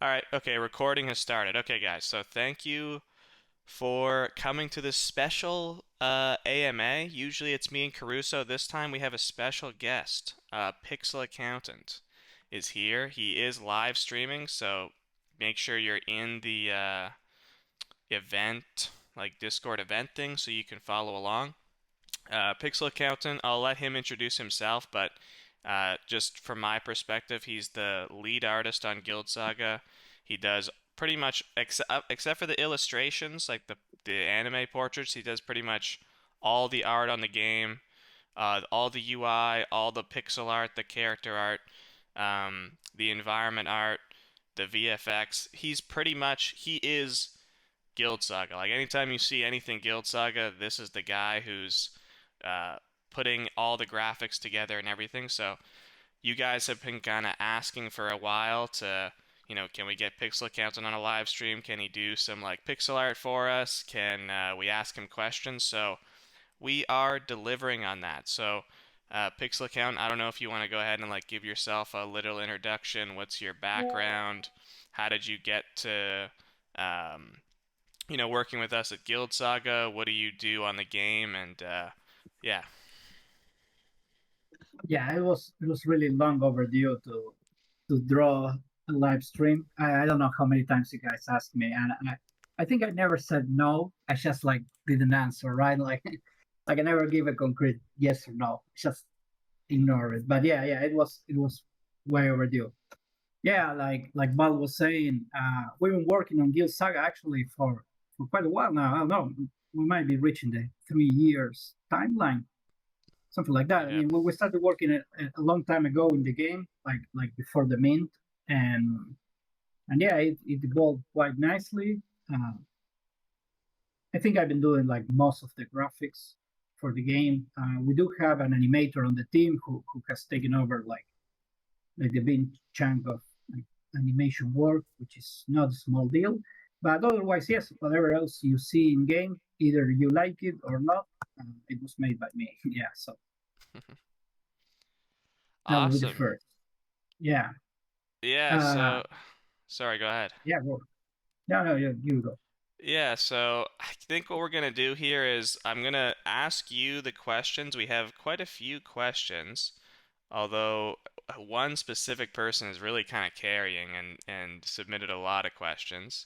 All right, okay, recording has started. Okay, guys, so thank you for coming to this special AMA. Usually it's me and Caruso. This time we have a special guest. PixelAccountant is here. He is live streaming, so make sure you're in the event, like Discord event thing, so you can follow along. PixelAccountant, I'll let him introduce himself, but just from my perspective, he's the lead artist on Guild Saga. He does pretty much, except for the illustrations, like the anime portraits, he does pretty much all the art on the game, all the UI, all the pixel art, the character art, the environment art, the VFX. He is Guild Saga. Like anytime you see anything Guild Saga, this is the guy who's uh, putting all the graphics together and everything. So you guys have been kind of asking for a while to, can we get PixelAccountant on a live stream? Can he do some like pixel art for us? Can we ask him questions? So we are delivering on that. So PixelAccountant, I don't know if you want to go ahead and like give yourself a little introduction. What's your background? How did you get to um, working with us at Guild Saga? What do you do on the game? And yeah, Yeah, it was really long overdue to draw a live stream. I don't know how many times you guys asked me, and I think I never said no. I just like didn't answer, right? Like like I never give a concrete yes or no. Just ignore it. But yeah, it was way overdue. Yeah, like Val was saying, we've been working on Guild Saga actually for quite a while now. I don't know. We might be reaching the 3 years timeline, something like that. I yeah, mean, we started working a long time ago in the game, like before the mint, and yeah, it evolved quite nicely. Uh, I think I've been doing like most of the graphics for the game. We do have an animator on the team who has taken over like the big chunk of like, animation work, which is not a small deal. But otherwise, yes, whatever else you see in game, either you like it or not, it was made by me. Yeah, so that would be the awesome. first. Yeah. Yeah, Uh, so sorry, go ahead. yeah, go. No, no, you go. Yeah, so I think what we're gonna do here is I'm gonna ask you the questions. We have quite a few questions, although one specific person is really kind of carrying and submitted a lot of questions.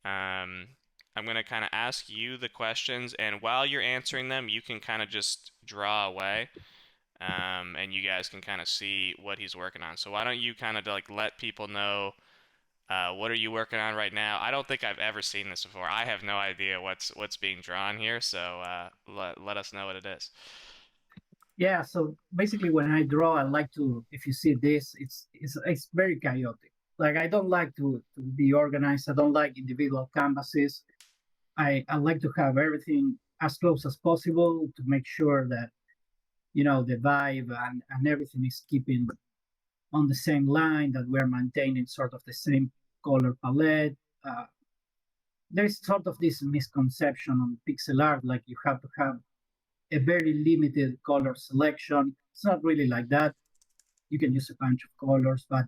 Um, I'm going to kind of ask you the questions, and while you're answering them, you can kind of just draw away, and you guys can kind of see what he's working on. So why don't you kind of like let people know what are you working on right now? I don't think I've ever seen this before. I have no idea what's being drawn here, so let us know what it is. Yeah, so basically when I draw, I like to, if you see this, it's very chaotic. Like I don't like to be organized. I don't like individual canvases. I like to have everything as close as possible to make sure that the vibe and everything is keeping on the same line, that we're maintaining sort of the same color palette. There's sort of this misconception on pixel art, like you have to have a very limited color selection. It's not really like that. You can use a bunch of colors, but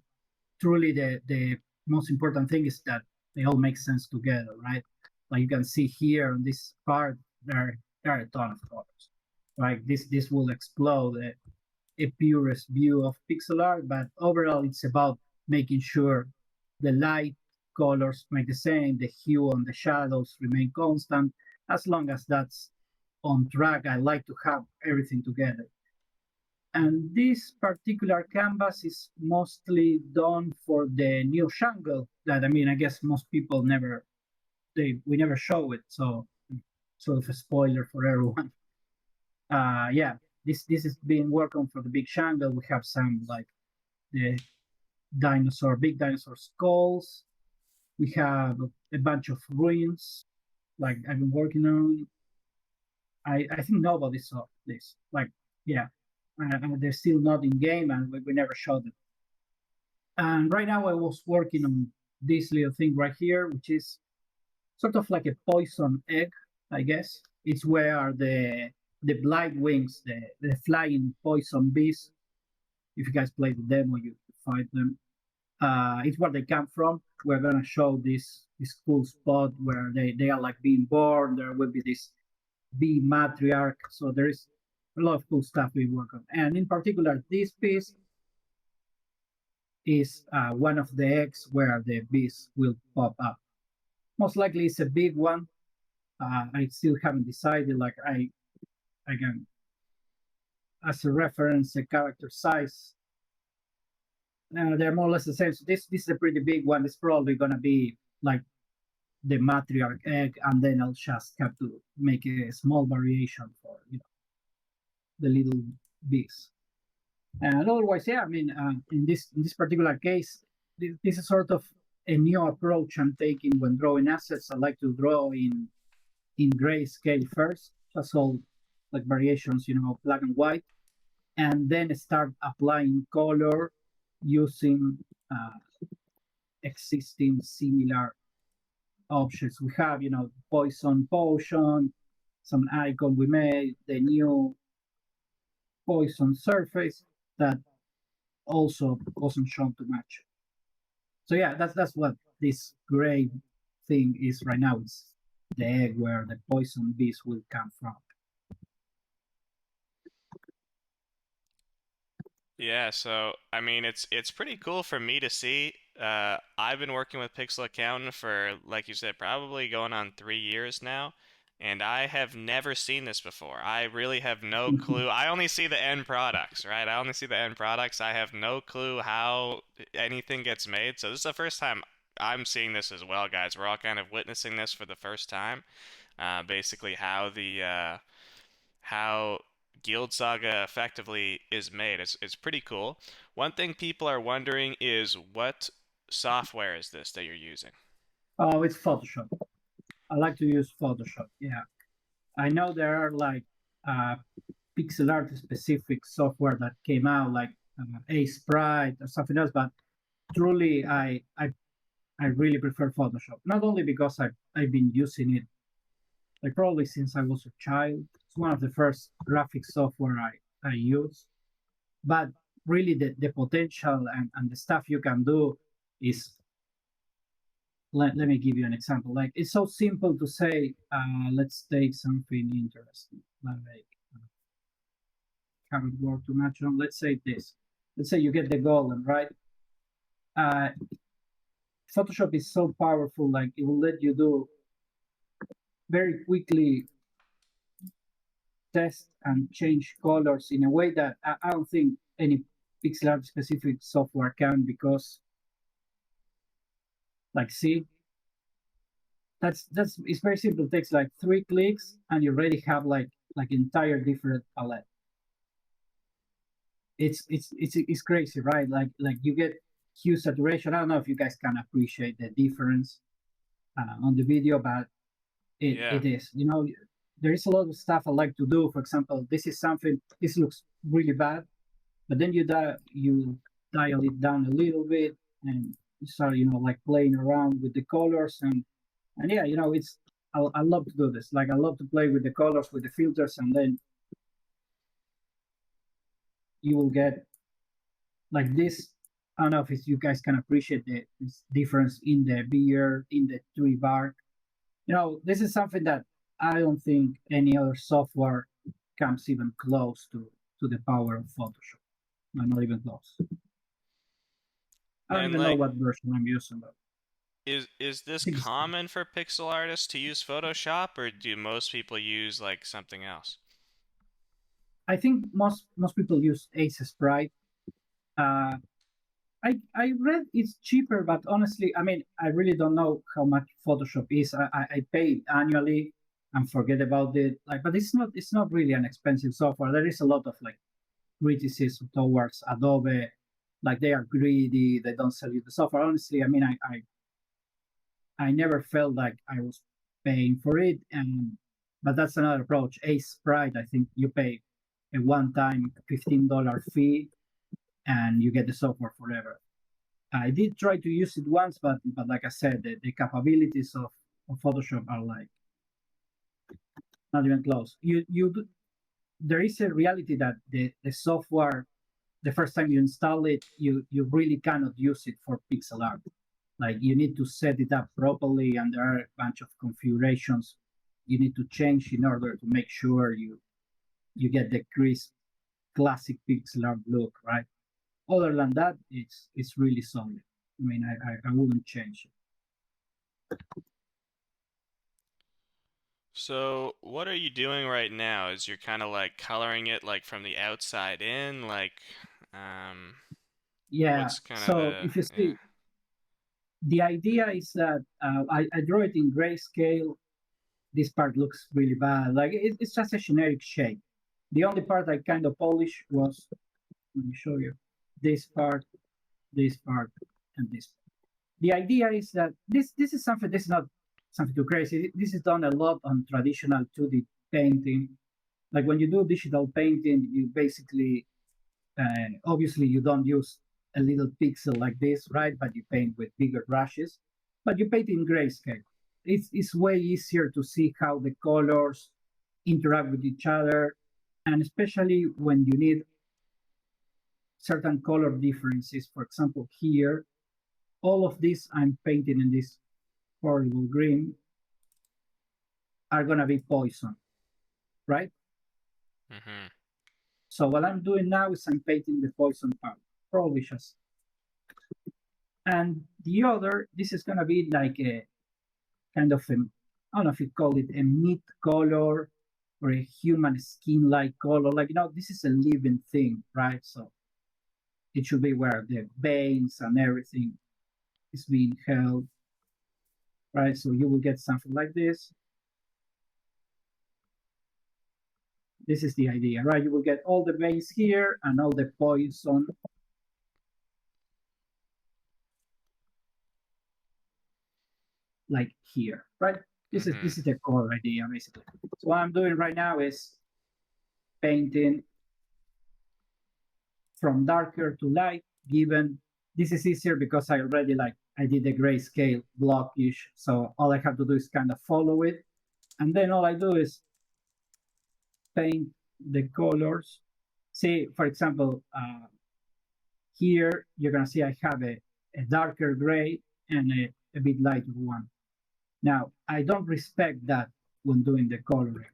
truly the most important thing is that they all make sense together, right? Like you can see here on this part, there are a ton of colors. Right? This will explode a purest view of pixel art, but overall it's about making sure the light colors remain the same, the hue and the shadows remain constant. As long as that's on track, I like to have everything together. And this particular canvas is mostly done for the new jungle that, I mean, I guess most people never, we never show it. So sort of a spoiler for everyone. Yeah, this is being worked on for the big jungle. We have some like the big dinosaur skulls. We have a bunch of ruins like I've been working on. I think nobody saw this. Like, yeah, they're still not in game, and we never showed them. And right now, I was working on this little thing right here, which is sort of like a poison egg, I guess. It's where the blight wings, the flying poison bees. If you guys play the demo, you fight them. it's where they come from. We're gonna show this cool spot where they are like being born. There will be this bee matriarch. So there is a lot of cool stuff we work on. And in particular, this piece is one of the eggs where the bees will pop up. Most likely it's a big one. I still haven't decided. Like I can, as a reference, a character size. They're more or less the same. So this is a pretty big one. It's probably gonna be like the matriarch egg, and then I'll just have to make a small variation for the little bees. And otherwise, yeah, I mean, in this particular case, this is sort of a new approach I'm taking when drawing assets. I like to draw in grayscale first, just all like variations, black and white, and then start applying color using uh, existing similar objects. We have, poison potion, some icon we made, the new poison surface that also wasn't shown too much. So yeah, that's what this gray thing is right now. It's the egg where the poison bees will come from. Yeah, so I mean it's pretty cool for me to see. I've been working with PixelAccountant for, like you said, probably going on 3 years now, and I have never seen this before. I really have no clue. I only see the end products, right? I only see the end products. I have no clue how anything gets made. So this is the first time I'm seeing this as well, guys. We're all kind of witnessing this for the first time. Basically how Guild Saga effectively is made. It's pretty cool. One thing people are wondering is what software is this that you're using? Oh, it's Photoshop. I like to use Photoshop. Yeah, I know there are like uh, pixel art specific software that came out, like A Sprite or something else, but truly, I really prefer Photoshop. Not only because I've been using it like probably since I was a child. It's one of the first graphic software I use. But really the potential and the stuff you can do is let me give you an example. Like it's so simple to say, let's take something interesting. Like haven't worked too much on. Let's say this. Let's say you get the golem, right? Uh, Photoshop is so powerful, like it will let you do very quickly test and change colors in a way that I don't think any pixel art specific software can, because like see, that's it's very simple. It takes like 3 clicks and you already have like entire different palette. It's crazy, right? Like you get hue saturation. I don't know if you guys can appreciate the difference on the video, but Yeah. it is. There is a lot of stuff I like to do. For example, this looks really bad, but then you dial it down a little bit and you start like playing around with the colors and yeah, it's I love to do this. Like I love to play with the colors, with the filters, and then you will get like this. I don't know if you guys can appreciate this difference in the beard, in the tree bark. This is something that I don't think any other software comes even close to the power of Photoshop. No, not even close. I don't And even know like what version I'm using, but is I this think it's. common for pixel artists to use Photoshop, or do most people use like something else? I think most people use Ace Sprite. Uh, I read it's cheaper, but honestly, I mean, I really don't know how much Photoshop is. I pay it annually and forget about it. Like, but it's not really an expensive software. There is a lot of like criticism towards Adobe, like they are greedy, they don't sell you the software. Honestly, I mean, I never felt like I was paying for it, and but that's another approach. Ace Sprite, I think you pay a one-time $15 fee and you get the software forever. I did try to use it once, but like I said, the capabilities of Photoshop are like not even close. There is a reality that the software the first time you install it, you really cannot use it for pixel art. Like you need to set it up properly, and there are a bunch of configurations you need to change in order to make sure you get the crisp classic pixel art look, right? Other than that, it's really solid. I mean, I wouldn't change it. So, what are you doing right now? Is you're kind of like coloring it like from the outside in, like, um, Yeah. what's kind of So the, if you yeah. see, the idea is that I draw it in grayscale. This part looks really bad. Like it's just a generic shape. The only part I kind of polished was, let me show you, this part, and this. The idea is that this is something, this is not something too crazy. This is done a lot on traditional 2D painting. Like when you do digital painting, you basically, obviously you don't use a little pixel like this, right? But you paint with bigger brushes, but you paint in grayscale. It's way easier to see how the colors interact with each other, and especially when you need certain color differences. For example, here, all of this I'm painting in this horrible green are gonna be poison, right? Mm-hmm. So what I'm doing now is I'm painting the poison part, probably just. And the other, this is gonna be like a kind of a, I don't know if you call it a meat color or a human skin-like color. Like, this is a living thing, right? So it should be where the veins and everything is being held, right? So you will get something like this. This is the idea, right? You will get all the veins here and all the poison like here, right? This is Mm-hmm. this is the core idea basically. So what I'm doing right now is painting from darker to light, given this is easier because I already I did the grayscale blockish. So all I have to do is kind of follow it. And then all I do is paint the colors. See, for example, here you're gonna see I have a darker gray and a bit lighter one. Now, I don't respect that when doing the coloring.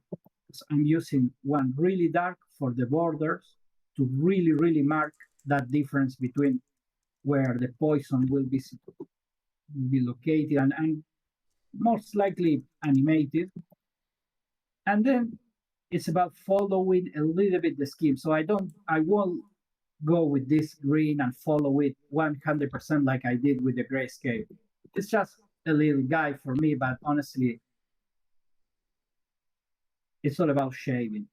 So I'm using one really dark for the borders to really, really mark that difference between where the poison will be located and most likely animated. And then it's about following a little bit the scheme. So I won't go with this green and follow it 100% like I did with the grayscale. It's just a little guide for me, but honestly, it's all about shading.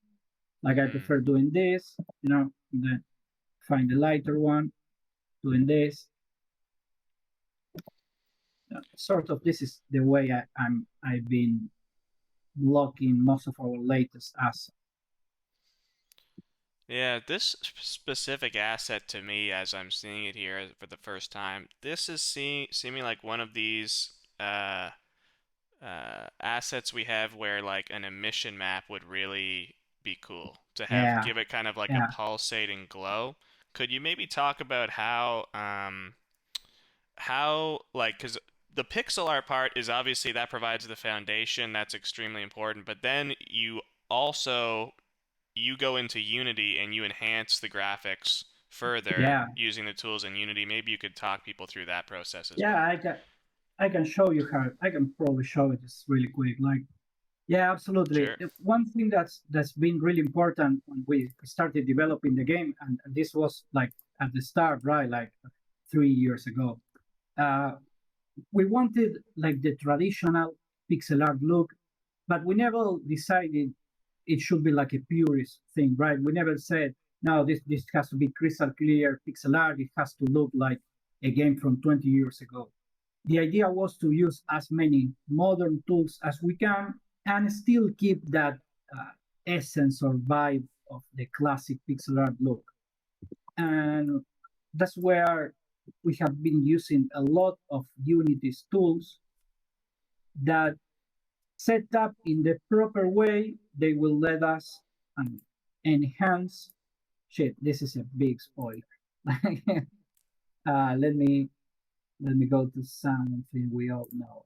Like I Mm-hmm. prefer doing this, then find the lighter one, doing this. Sort of, this is the way I've been blocking most of our latest assets. Yeah, this specific asset to me, as I'm seeing it here for the first time, this is seeming like one of these assets we have where like an emission map would really be cool to have, Yeah, give it kind of like a yeah, pulsating glow. Could you maybe talk about how like because the pixel art part is obviously that provides the foundation that's extremely important, but then also you go into Unity and you enhance the graphics further yeah, using the tools in Unity. Maybe you could talk people through that process as yeah. well. I can show you how. I can probably show it just really quick. Like, yeah, absolutely. Sure. One thing that's been really important when we started developing the game, and this was like at the start, right? Like 3 years ago. Uh, we wanted like the traditional pixel art look, but we never decided it should be like a purist thing, right? We never said, no, this has to be crystal clear pixel art. It has to look like a game from 20 years ago. The idea was to use as many modern tools as we can and still keep that essence or vibe of the classic pixel art look. And that's where we have been using a lot of Unity's tools that set up in the proper way, they will let us enhance shit, this is a big spoiler. Let me go to something we all know.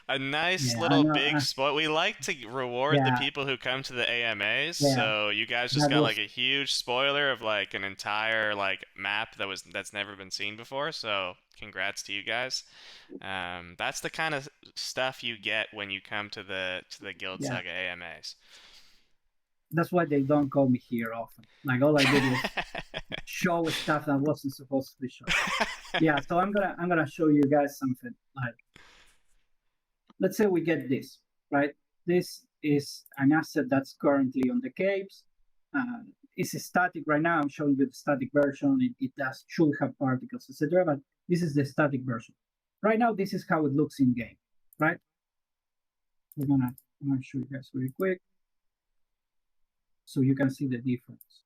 A nice Yeah, I little know. big spoil. We like to reward the Yeah, people who come to the AMAs, yeah, so you guys just that got like was a huge spoiler of like an entire like map that's never been seen before. So congrats to you guys. That's the kind of stuff you get when you come to the Guild yeah. Saga AMAs. That's why they don't call me here often. Like all I did was show stuff that wasn't supposed to be shown. Yeah, so I'm gonna show you guys something. Like, let's say we get this, right? This is an asset that's currently on the caves. It's static right now. I'm showing you the static version. It does should have particles, etc. But this is the static version. Right now, this is how it looks in game, right? I'm gonna show you guys really quick so you can see the difference.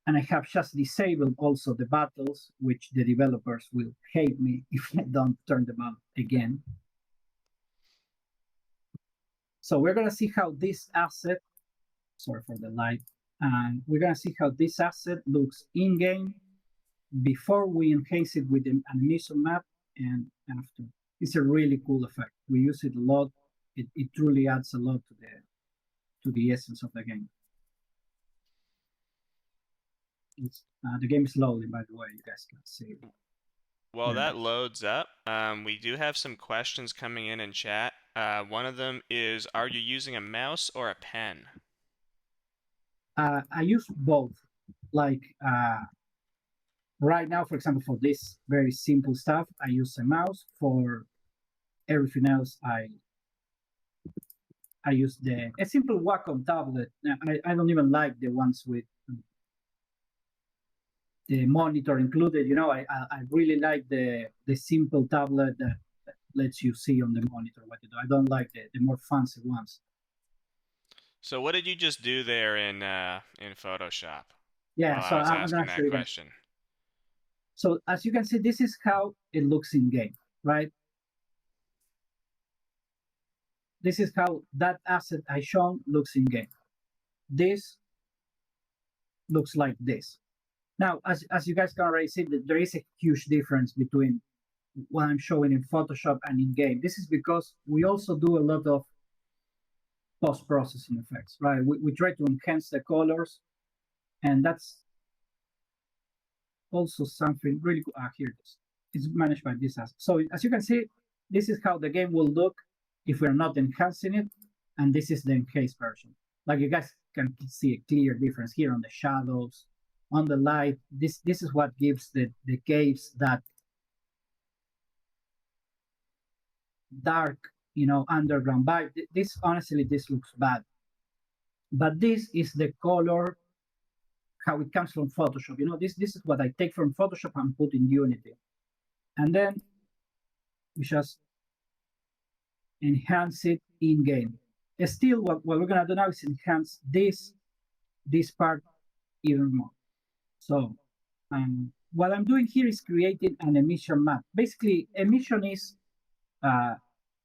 And I have just disabled also the battles, which the developers will hate me if I don't turn them on again. So we're gonna see how this asset, sorry for the light, and we're gonna see how this asset looks in-game before we enhance it with an animation map and after. It's a really cool effect. We use it a lot. It truly adds a lot to the essence of the game. The game is loading, by the way. You guys can see it. Well, There it that is. loads up. We do have some questions coming in chat. One of them is, are you using a mouse or a pen? I use both. Like right now, for example, for this very simple stuff, I use a mouse. For everything else, I use a simple Wacom tablet. I don't even like the ones with the monitor included. You know, I really like the simple tablet that lets you see on the monitor what you do. I don't like the more fancy ones. So what did you just do there in Photoshop Yeah, while so I was I'm asking gonna show that you guys. question? So as you can see, this is how it looks in game, right? This is how that asset I shown looks in game. This looks like this. Now, as you guys can already see, that there is a huge difference between what I'm showing in Photoshop and in game. This is because we also do a lot of post-processing effects, right? We try to enhance the colors, and that's also something really cool. Here it is. It's managed by this asset. So as you can see, this is how the game will look if we're not enhancing it, and this is the enhanced version. Like you guys can see a clear difference here on the shadows, on the light. This is what gives the caves that dark, underground vibe. This honestly, this looks bad, but this is the color how it comes from Photoshop. This is what I take from Photoshop and put in Unity, and then we just enhance it in game. Still, what we're gonna do now is enhance this part even more. So what I'm doing here is creating an emission map. Basically, emission is uh,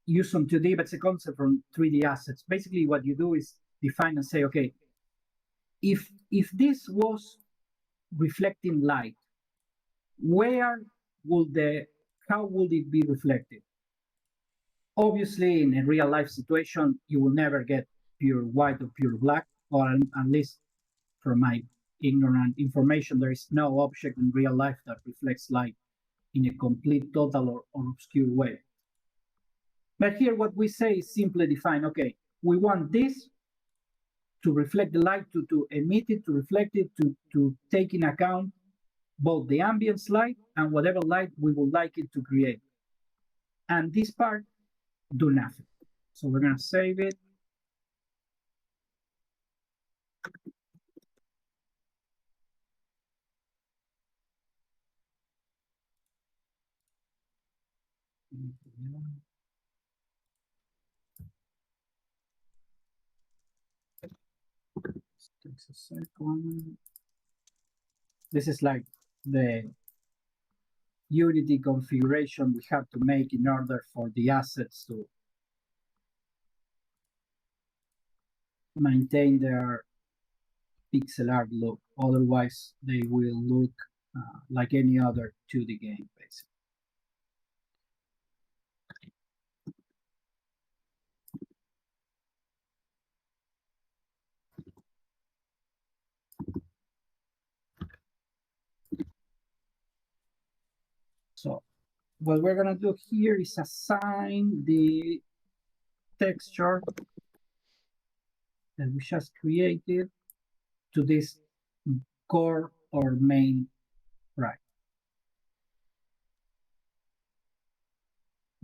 used on 2D, but it's a concept from 3D assets. Basically, what you do is define and say, okay, if this was reflecting light, where would the how would it be reflected? Obviously, in a real life situation, you will never get pure white or pure black, or at least from my ignorant information, there is no object in real life that reflects light in a complete, total, or obscure way. But here, what we say is simply define, okay, we want this to reflect the light, to emit it, to reflect it, to take in account both the ambient light and whatever light we would like it to create. And this part, do nothing. So we're going to save it. Takes a second. This is like the Unity configuration we have to make in order for the assets to maintain their pixel art look. Otherwise, they will look like any other 2D game, basically. So what we're gonna do here is assign the texture that we just created to this core or main right.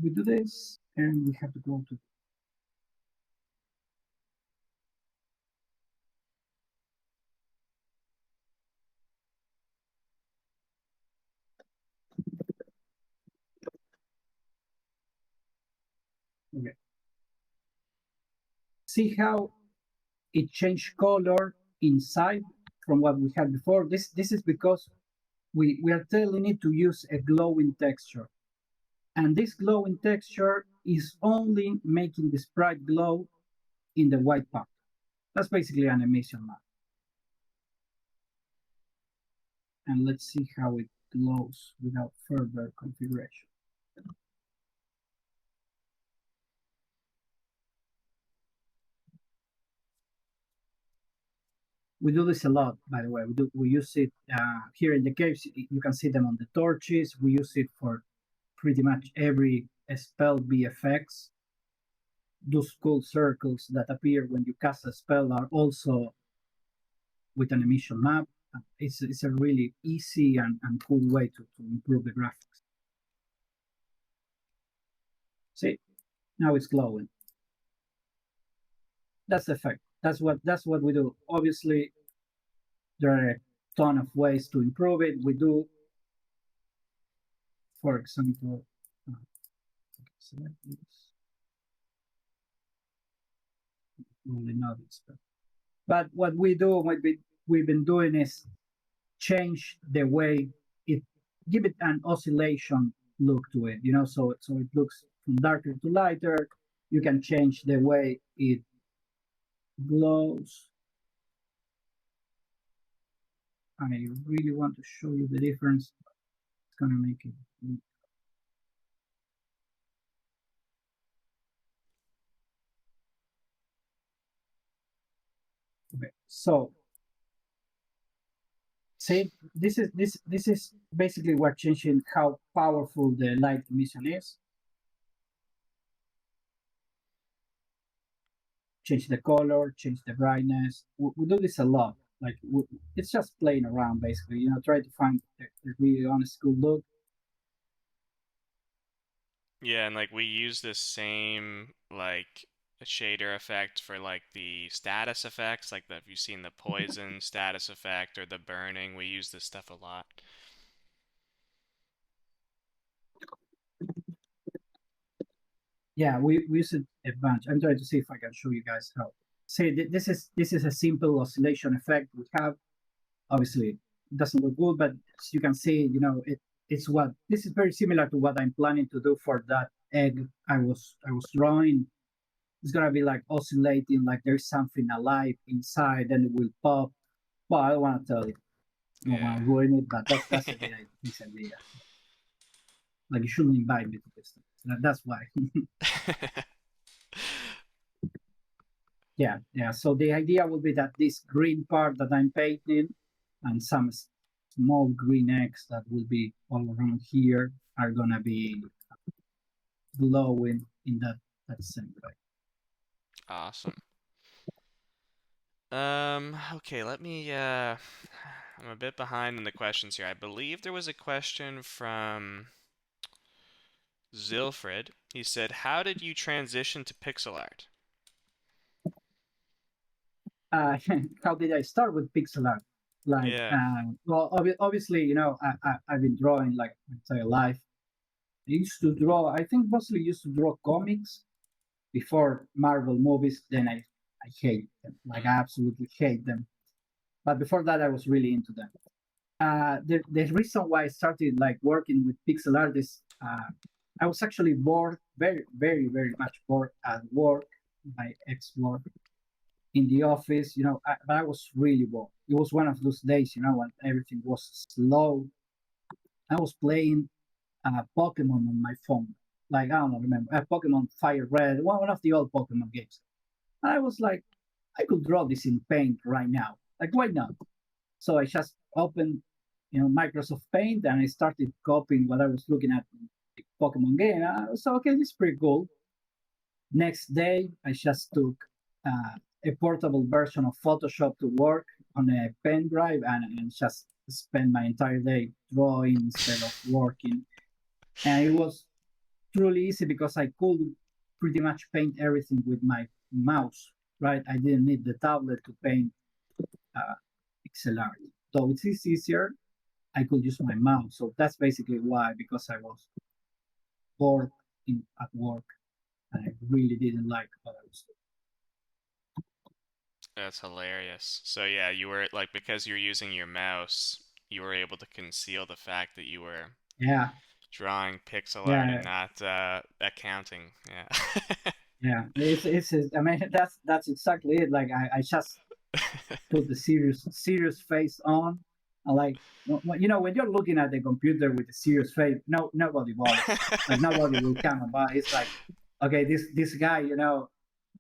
We do this and we have to go to okay. See how it changed color inside from what we had before. This is because we are telling it to use a glowing texture. And this glowing texture is only making the sprite glow in the white part. That's basically an emission map. And let's see how it glows without further configuration. We do this a lot, by the way. We use it here in the caves. You can see them on the torches. We use it for pretty much every spell VFX. Those cool circles that appear when you cast a spell are also with an emission map. It's a really easy and cool way to improve the graphics. See, now it's glowing. That's the effect. That's what we do. Obviously, there are a ton of ways to improve it. We do, for example, select this. Only notice, but what we do, what we've been doing is change the way it, give it an oscillation look to it, you know, so it looks from darker to lighter. You can change the way it glows. I really want to show you the difference. It's gonna make it. Okay, so see, this is basically what changing how powerful the light emission is. Change the color, change the brightness. We do this a lot. Like it's just playing around, basically. You know, try to find the really honest, cool look. Yeah, and like we use this same like shader effect for like the status effects, like the, if you've seen the poison status effect or the burning, we use this stuff a lot. Yeah, we use it a bunch. I'm trying to see if I can show you guys how. See, this is a simple oscillation effect we have. Obviously, it doesn't look good, but as you can see, you know, it's what this is very similar to what I'm planning to do for that egg I was drawing. It's gonna be like oscillating, like there's something alive inside, and it will pop. Well, I don't want to tell you, I don't want Yeah. to ruin it, but that's a bit this idea. Like you shouldn't invite me to this. That's why. Yeah, yeah. So the idea will be that this green part that I'm painting and some small green eggs that will be all around here are gonna be glowing in that same way. Awesome. Okay, let me I'm a bit behind in the questions here. I believe there was a question from Zilfrid. He said, "How did you transition to pixel art?" uh, how did I start with pixel art? Like, Yeah. well, obviously, you know, I've been drawing like my entire life. I used to draw, I think mostly used to draw comics before Marvel movies. Then I hate them, like I Mm. absolutely hate them. But before that, I was really into them. The reason why I started like working with pixel art is I was actually bored, very, very, very much bored at work, my ex work in the office, but I was really bored. It was one of those days, when everything was slow. I was playing Pokemon on my phone. Like, I don't remember, Pokemon Fire Red, one of the old Pokemon games. And I was like, I could draw this in Paint right now. Like, why not? So I just opened, Microsoft Paint and I started copying what I was looking at in the Pokemon game. So, okay, this is pretty cool. Next day, I just took a portable version of Photoshop to work on a pen drive and just spent my entire day drawing instead of working. And it was truly easy because I could pretty much paint everything with my mouse, right? I didn't need the tablet to paint uh, pixel art. Though it is easier, I could use my mouse. So that's basically why, because I was bored at work and I really didn't like what I was That's hilarious. So yeah, you were like because you're using your mouse, you were able to conceal the fact that you were doing. Yeah, drawing pixel art and yeah, not accounting. yeah. I mean, that's exactly it. Like I just Yeah. put the serious face on. And like when you're looking at the computer with a serious face, nobody bothers. Like nobody will come about. It's like, okay, this guy,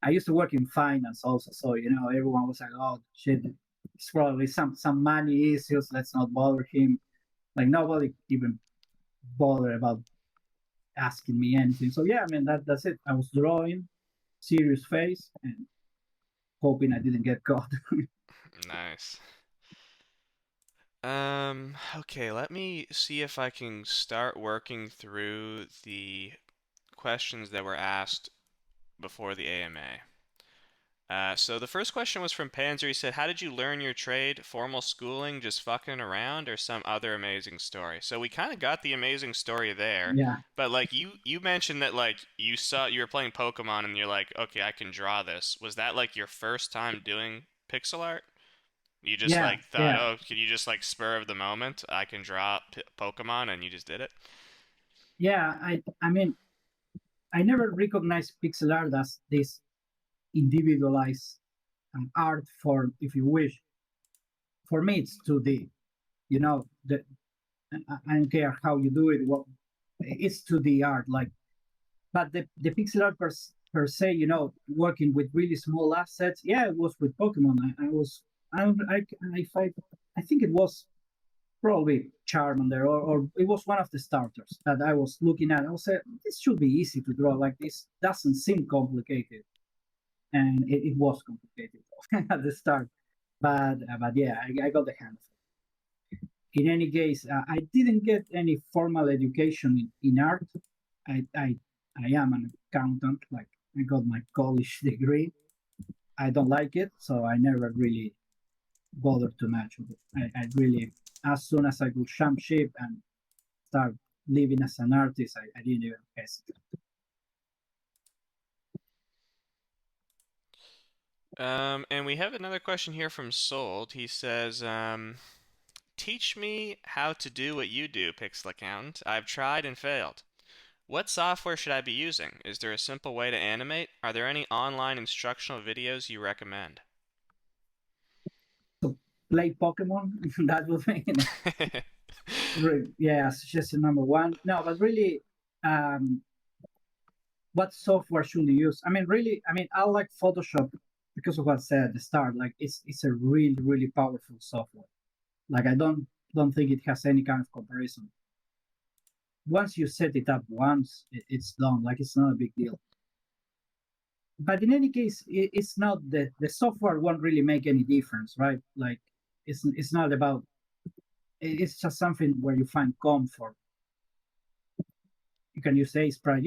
I used to work in finance also, so everyone was like, oh shit, it's probably some money issues. Let's not bother him. Like nobody even bother about asking me anything. So yeah, I mean that's it. I was drawing serious face and hoping I didn't get caught. Nice. Okay, let me see if I can start working through the questions that were asked before the AMA. So the first question was from Panzer. He said, "How did you learn your trade? Formal schooling, just fucking around, or some other amazing story?" So we kind of got the amazing story there, Yeah, but like you mentioned that like you were playing Pokemon and you're like, "Okay, I can draw this." Was that like your first time doing pixel art? You just yeah, like thought, yeah, "Oh, could you just like spur of the moment, I can draw Pokemon," and you just did it? yeah. I mean, I never recognized pixel art as this individualized art form, if you wish. For me, it's 2D. I don't care how you do it. What it's 2D art, like, but the pixel art per se, working with really small assets. Yeah, it was with Pokemon. I was, I think it was probably Charmander, or it was one of the starters that I was looking at. I was saying, this should be easy to draw. Like this doesn't seem complicated, and it was complicated at the start. But yeah, I got the hang of it. In any case, I didn't get any formal education in art. I am an accountant. Like I got my college degree. I don't like it, so I never really bothered too much with it. I really, as soon as I could jump ship and start living as an artist, I didn't even hesitate. And we have another question here from Sold. He says, "Teach me how to do what you do, Pixel Accountant. I've tried and failed. What software should I be using? Is there a simple way to animate? Are there any online instructional videos you recommend?" So play Pokemon. That would be, yeah, suggestion number one. No, but really, um, what software should you use? I mean, really, I like Photoshop because of what I said at the start. Like, it's a really, really powerful software. Like, I don't think it has any kind of comparison. Once you set it up once, it's done. Like, it's not a big deal. But in any case, it's not the software won't really make any difference, right? Like, it's not about. It's just something where you find comfort. You can use Sprite.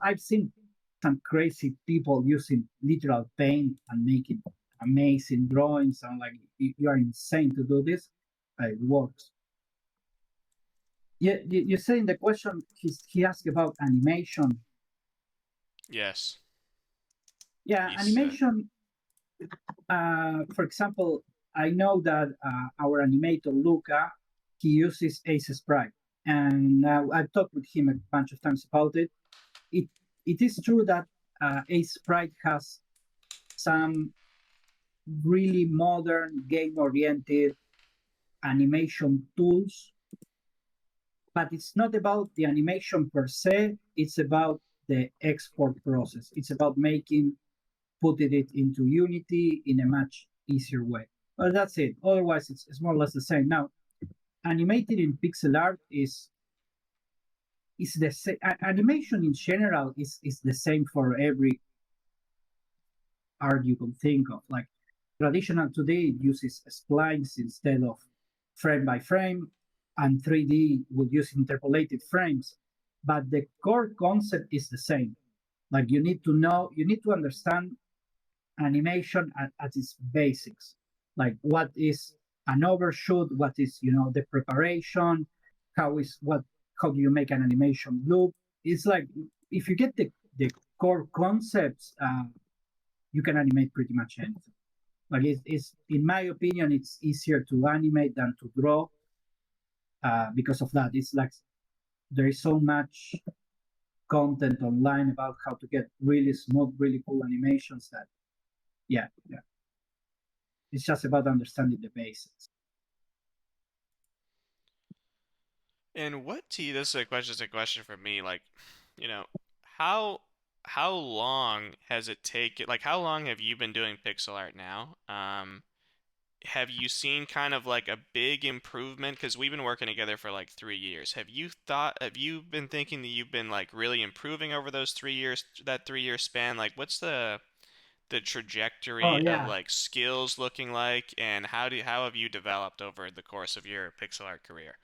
I've seen some crazy people using literal paint and making amazing drawings. I'm like, you are insane to do this. It works. Yeah, you say in the question he asked about animation. Yes, Yeah, he said. animation. For example, I know that our animator Luca. he uses Ace Sprite, and I've talked with him a bunch of times about it. It it is true that Ace Sprite has some really modern game-oriented animation tools, but it's not about the animation per se. It's about the export process. It's about putting it into Unity in a much easier way. But that's it. Otherwise, it's more or less the same. Now, animated in pixel art is the same. Animation in general is the same for every art you can think of. Like traditional today uses splines instead of frame by frame, and 3D would use interpolated frames. But the core concept is the same. Like you need to understand animation at its basics. Like what is an overshoot, what is the preparation, how do you make an animation loop. It's like if you get the core concepts, you can animate pretty much anything. Like it's in my opinion, it's easier to animate than to draw because of that. It's like there is so much content online about how to get really smooth, really cool animations that yeah, it's just about understanding the basics. And what to you, this is a question for me, like, you know, how how long has it taken, like how long have you been doing pixel art now? Have you seen kind of like a big improvement? Because we've been working together for like 3 years. Have you been thinking that you've been like really improving over those 3 years, that 3 year span? Like, what's the Oh trajectory of yeah, like skills looking like, and how have you developed over the course of your pixel art career?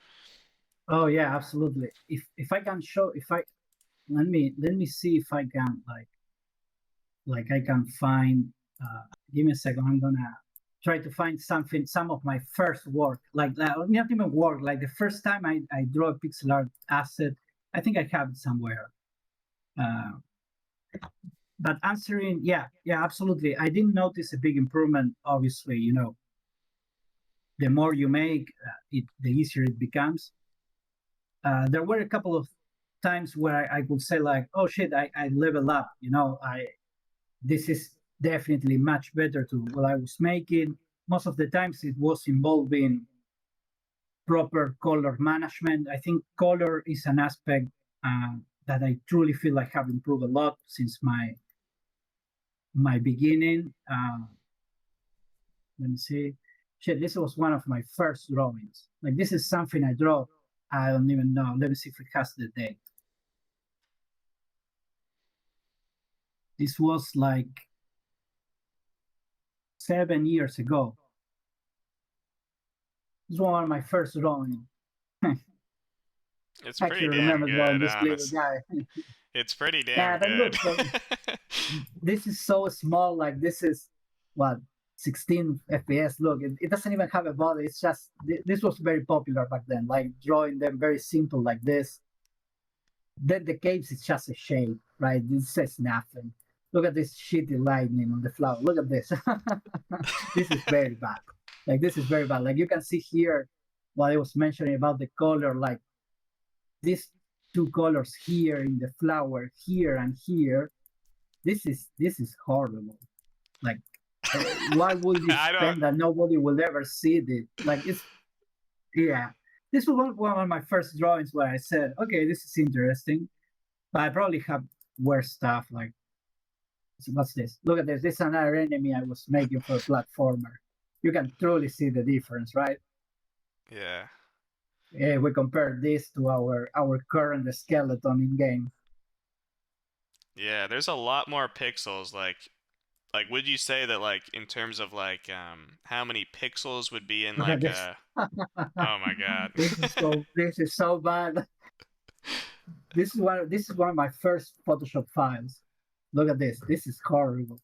oh yeah, absolutely. If I can show, if I let me see if I can like I can find. Give me a second. I'm gonna try to find something, some of my first work, like not even work, like the first time I draw a pixel art asset. I think I have it somewhere. Uh, but answering, yeah, absolutely. I didn't notice a big improvement. Obviously, the more you make, the easier it becomes. There were a couple of times where I could say like, oh shit, I leveled up. I this is definitely much better to what I was making. Most of the times it was involving proper color management. I think color is an aspect that I truly feel I have improved a lot since my beginning. Let me see. Shit, this was one of my first drawings. Like this is something I draw. I don't even know. Let me see if it has the date. This was like 7 years ago. This was one of my first drawings. I It's pretty actually damn remember drawing good, this little honest. guy. It's pretty damn Yeah, but good. look, this is so small. Like this is what 16 FPS. Look, it doesn't even have a body. It's just this was very popular back then. Like drawing them very simple like this. Then the caves is just a shape, right? It says nothing. Look at this shitty lightning on the flower. Look at this. This is very bad. Like this is very bad. Like you can see here what I was mentioning about the color. Like these two colors here in the flower, here and here. This is horrible. Like, why would you I don't. spend that? Nobody will ever see it. Like it's yeah. This was one of my first drawings where I said, okay, this is interesting. But I probably have worse stuff. Like, so what's this? Look at this. This is another enemy I was making for a platformer. You can truly see the difference, right? Yeah. We compare this to our current skeleton in game. Yeah, there's a lot more pixels. Like, would you say that like in terms of like how many pixels would be in Look at like this. a? Oh my God. This is so bad. This is one of my first Photoshop files. Look at this. This is horrible.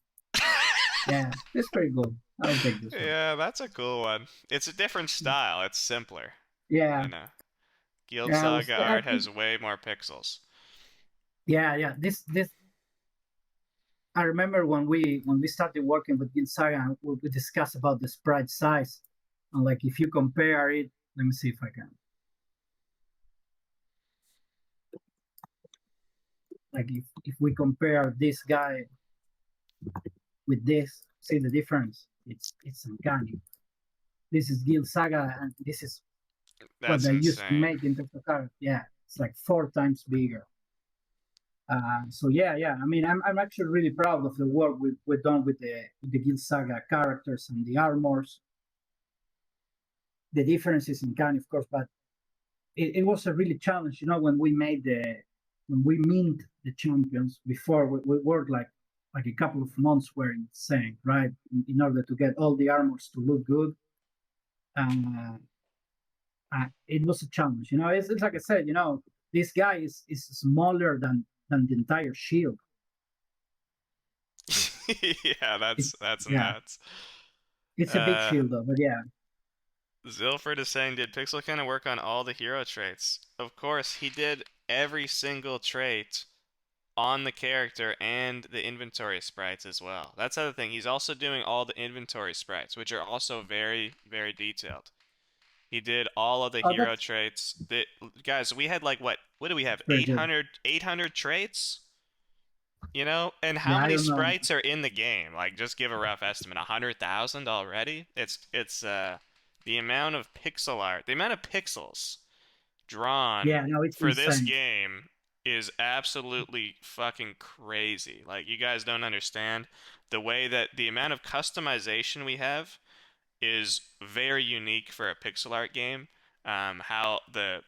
Yeah, it's pretty good. I'll take this one. Yeah, that's a cool one. It's a different style. It's simpler. Yeah, You know, Guild yeah. Saga I art think has way more pixels. yeah. This I remember when we started working with Saga, we discussed about the sprite size, and like if you compare it, let me see if I can. Like if we compare this guy with this, see the difference? It's uncanny. This is Guild Saga, and this is what That's they used to insane. make in terms of character. Yeah, it's like 4 times bigger. So yeah. I mean, I'm actually really proud of the work we've done with the Guild Saga characters and the armors. The difference is in kind, of course, but it was a really challenge. You know, when we mint the champions before we worked like a couple of months were insane, right? In order to get all the armors to look good. Uh, it was a challenge. You know, it's like I said. You know, this guy is smaller than the entire shield. Yeah, It, that's yeah, nuts. it's a big Uh, shield though, but yeah, Zilford is saying, did Pixel kind of work on all the hero traits? Of course, he did every single trait on the character and the inventory sprites as well. That's the other thing. He's also doing all the inventory sprites, which are also very, very detailed. He did all of the oh, hero traits. Guys, we had like what do we have? that's very good. 800 traits? You know? And how Yeah, I many don't know. sprites are in the game? Like just give a rough estimate. 100,000 already? It's the amount of pixel art, the amount of pixels drawn Yeah, no, it's for this insane. game is absolutely fucking crazy. Like you guys don't understand the way that the amount of customization we have is very unique for a pixel art game. How the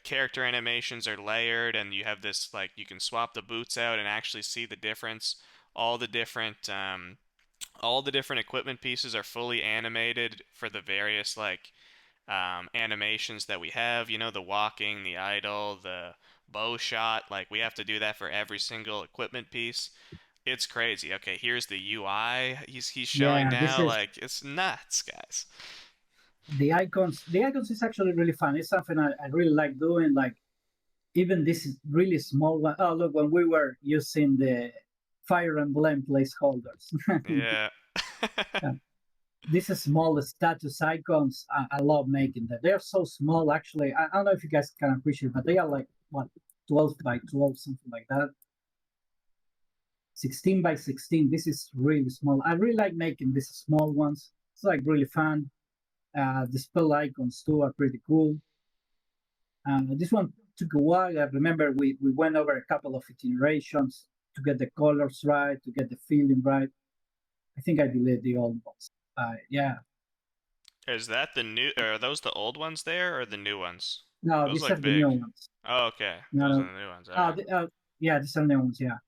character animations are layered, and you have this like you can swap the boots out and actually see the difference. All the different all the different equipment pieces are fully animated for the various like animations that we have. You know, the walking, the idle, the bow shot. Like we have to do that for every single equipment piece. It's crazy. Okay, here's the UI he's showing Yeah, this now. is Like it's nuts, guys. the icons. The icons is actually really fun. It's something I really like doing. Like even this is really small one. Oh, look, when we were using the Fire Emblem placeholders. Yeah. Yeah, this is small status icons. I love making that. They're so small, actually. I don't know if you guys can appreciate, but they are like what 12 by 12, something like that. 16 by 16. This is really small. I really like making these small ones. It's like really fun. The spell icons too are pretty cool. This one took a while. I remember we went over a couple of iterations to get the colors right, to get the feeling right. I think I deleted the old ones. Yeah, Is that the new? Are those the old ones there or the new ones? no, Those these are look the new big. ones. Oh, okay. No, Those no. are the new ones. Okay. Yeah, these are new ones. Yeah.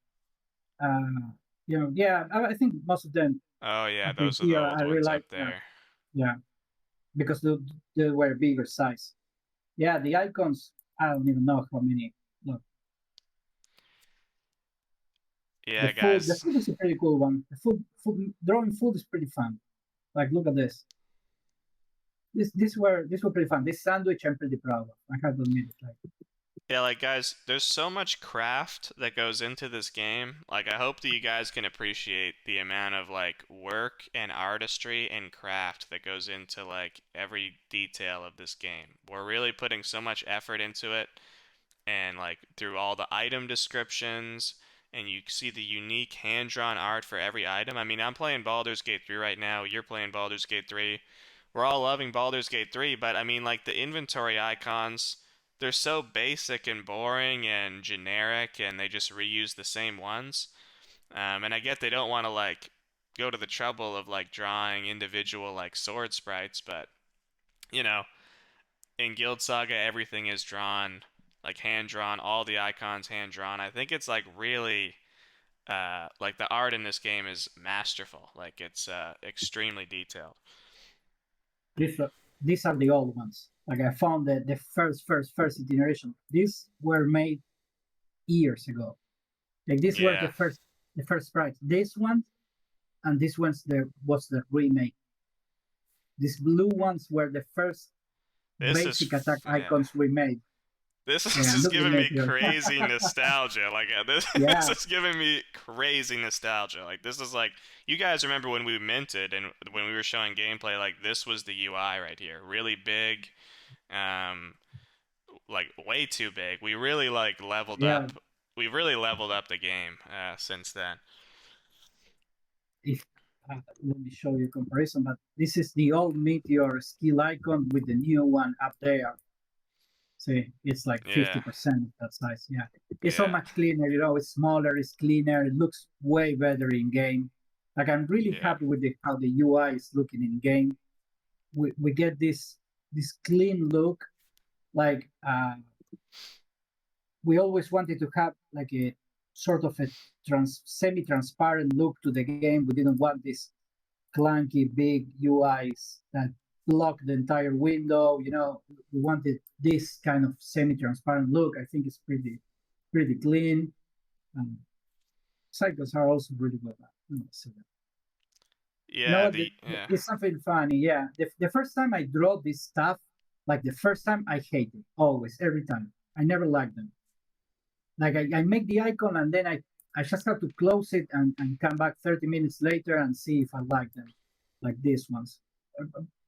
Yeah. I think most of them Oh yeah, appear those are the here. old I really ones like. up there. Yeah, because they were bigger size. Yeah, the icons. I don't even know how many. Look, Yeah, the guys. food is a pretty cool one. The food drawing food is pretty fun. Like, look at this. This were pretty fun. This sandwich I'm pretty proud of. I have to admit it. Like, Yeah, like guys, there's so much craft that goes into this game. Like I hope that you guys can appreciate the amount of like work and artistry and craft that goes into like every detail of this game. We're really putting so much effort into it and like through all the item descriptions and you see the unique hand-drawn art for every item. I mean, I'm playing Baldur's Gate 3 right now. You're playing Baldur's Gate 3. We're all loving Baldur's Gate 3, but I mean like the inventory icons, they're so basic and boring and generic and they just reuse the same ones. And I get they don't want to like go to the trouble of like drawing individual like sword sprites, but you know, in Guild Saga, everything is drawn, like hand drawn, all the icons hand drawn. I think it's like really, like the art in this game is masterful. Like it's extremely detailed. these are, these are the old ones. Like I found that the first iteration. These were made years ago. Like these were Yeah, the first sprites. This one and this one's the was the remake. These blue ones were the first this basic attack is yeah. icons we made. This is Yeah, just look at giving me me here. crazy nostalgia. Like this Yeah, is giving me crazy nostalgia. Like this is like you guys remember when we minted and when we were showing gameplay. Like this was the UI right here, really big, um, like way too big. We really like leveled yeah. up. we've really leveled up the game since then. If let me show you a comparison, but this is the old Meteor skill icon with the new one up there. See, it's like Yeah, 50% of that size. Yeah, it's so yeah, much cleaner. You know, it's smaller, it's cleaner, it looks way better in game. Like I'm really yeah, happy with how the UI is looking in game. We get this clean look. Like we always wanted to have like a sort of a semi-transparent look to the game. We didn't want this clunky big UIs that block the entire window. You know, we wanted this kind of semi-transparent look. I think it's pretty clean. Um, cycles are also really well done. So, you know yeah. what? The yeah. It's something funny. Yeah, the first time I draw this stuff, like the first time I hate it. Always, every time. I never liked them. Like I make the icon and then I just have to close it and come back 30 minutes later and see if I like them, like these ones. I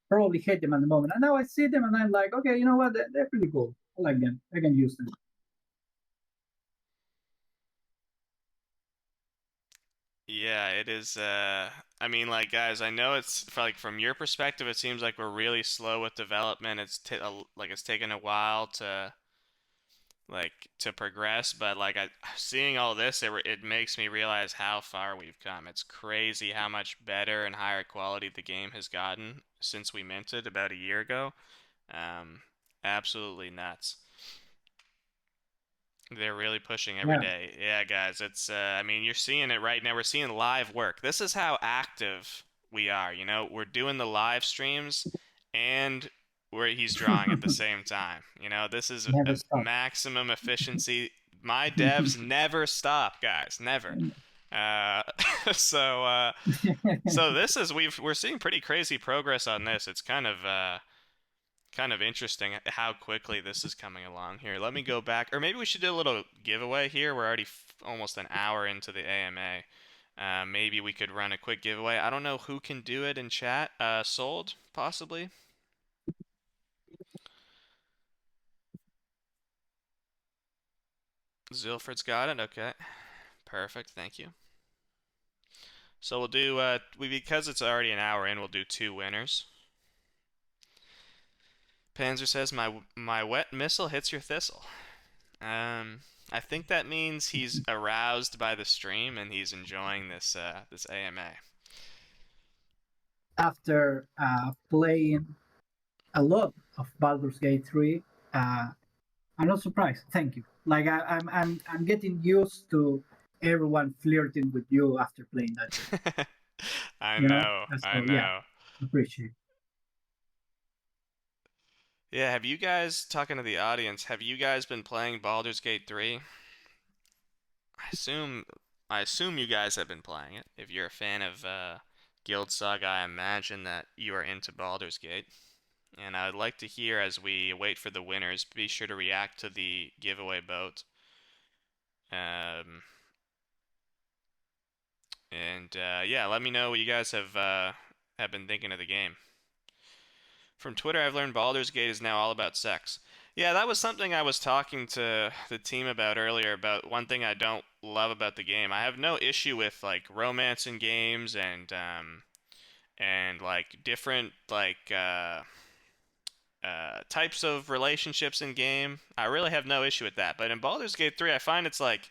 probably hate them at the moment. And now I see them and I'm like, okay, you know what? They're pretty cool. I like them. I can use them. Yeah, it is. I mean, like, guys, I know it's like from your perspective, it seems like we're really slow with development. Like it's taken a while to progress, but like seeing all this, it makes me realize how far we've come. It's crazy how much better and higher quality the game has gotten since we minted about a year ago. Um, Absolutely nuts. They're really pushing every Yeah, day. Yeah, guys, it's I mean, you're seeing it right now. We're seeing live work. This is how active we are, you know? We're doing the live streams and where he's drawing at the same time. You know, this is never a stop. maximum efficiency. My devs never stop, guys, never. Uh, so uh, so this is we're seeing pretty crazy progress on this. It's kind of interesting how quickly this is coming along here. Let me go back, or maybe we should do a little giveaway here. We're already almost an hour into the AMA. Maybe we could run a quick giveaway. I don't know who can do it in chat. Sold, possibly. Zilford's got it. Okay, perfect. Thank you. So we'll do we because it's already an hour in. We'll do two winners. Panzer says my wet missile hits your thistle. I think that means he's aroused by the stream and he's enjoying this AMA. After playing a lot of Baldur's Gate 3, I'm not surprised. Thank you. Like I'm getting used to everyone flirting with you after playing that game. I You know, know, and I so yeah, know. appreciate. Yeah, have you guys, talking to the audience, have you guys been playing Baldur's Gate 3? I assume I assume you guys have been playing it. If you're a fan of Guild Saga, I imagine that you are into Baldur's Gate. And I would like to hear as we wait for the winners, be sure to react to the giveaway vote. Um, and yeah, let me know what you guys have been thinking of the game. From Twitter, I've learned Baldur's Gate is now all about sex. Yeah, that was something I was talking to the team about earlier. About one thing I don't love about the game. I have no issue with like romance in games and like different types of relationships in game. I really have no issue with that. But in Baldur's Gate 3, I find it's like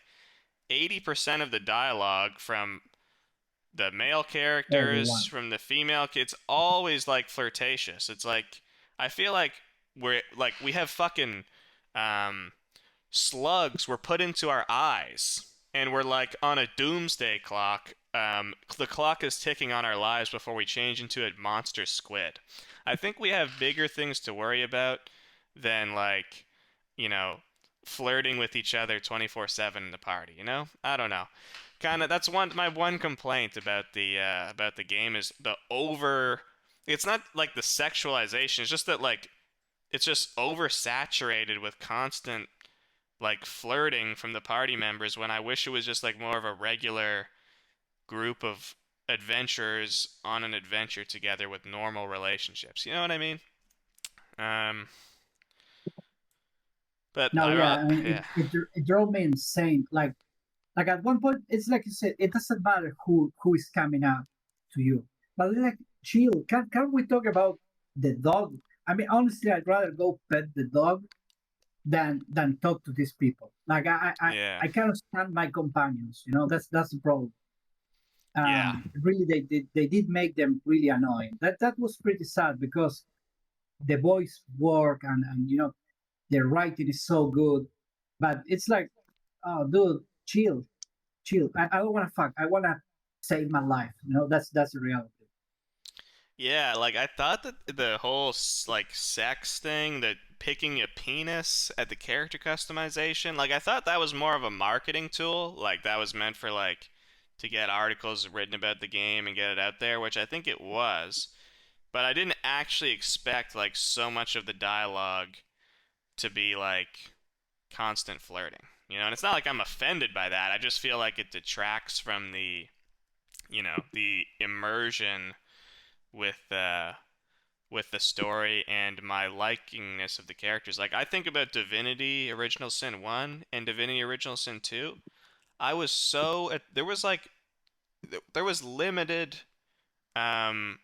80% of the dialogue from the male characters, Everyone. from the female, it's always like flirtatious. It's like I feel like we have fucking um slugs were put into our eyes and we're like on a doomsday clock. The clock is ticking on our lives before we change into a monster squid. I think we have bigger things to worry about than like, you know, flirting with each other 24/7 in the party, you know? I don't know. Kind of that's one complaint about the game is the over it's not like the sexualization, it's just that like it's just oversaturated with constant like flirting from the party members when I wish it was just like more of a regular group of adventurers on an adventure together with normal relationships. You know what I mean? Um, But No, I yeah, I mean, yeah. it drove me insane. Like at one point, it's like you said, it doesn't matter who is coming up to you, but like, chill. Can we talk about the dog? I mean, honestly, I'd rather go pet the dog than talk to these people. Like Yeah. I cannot stand my companions. You know, that's the problem. Yeah. Really, they did make them really annoying. That was pretty sad because the voice work and you know the writing is so good, but it's like, oh, dude, chill. I don't want to fuck. I want to save my life. You know, that's the reality. Yeah, like I thought that the whole like sex thing, that picking a penis at the character customization, like I thought that was more of a marketing tool, like that was meant for like to get articles written about the game and get it out there, which I think it was. But I didn't actually expect like so much of the dialogue to be like constant flirting. You know, and it's not like I'm offended by that. I just feel like it detracts from the, the immersion with with the story and my likingness of the characters. Like I think about Divinity Original Sin 1 and Divinity Original Sin 2. I was so there was like there was limited um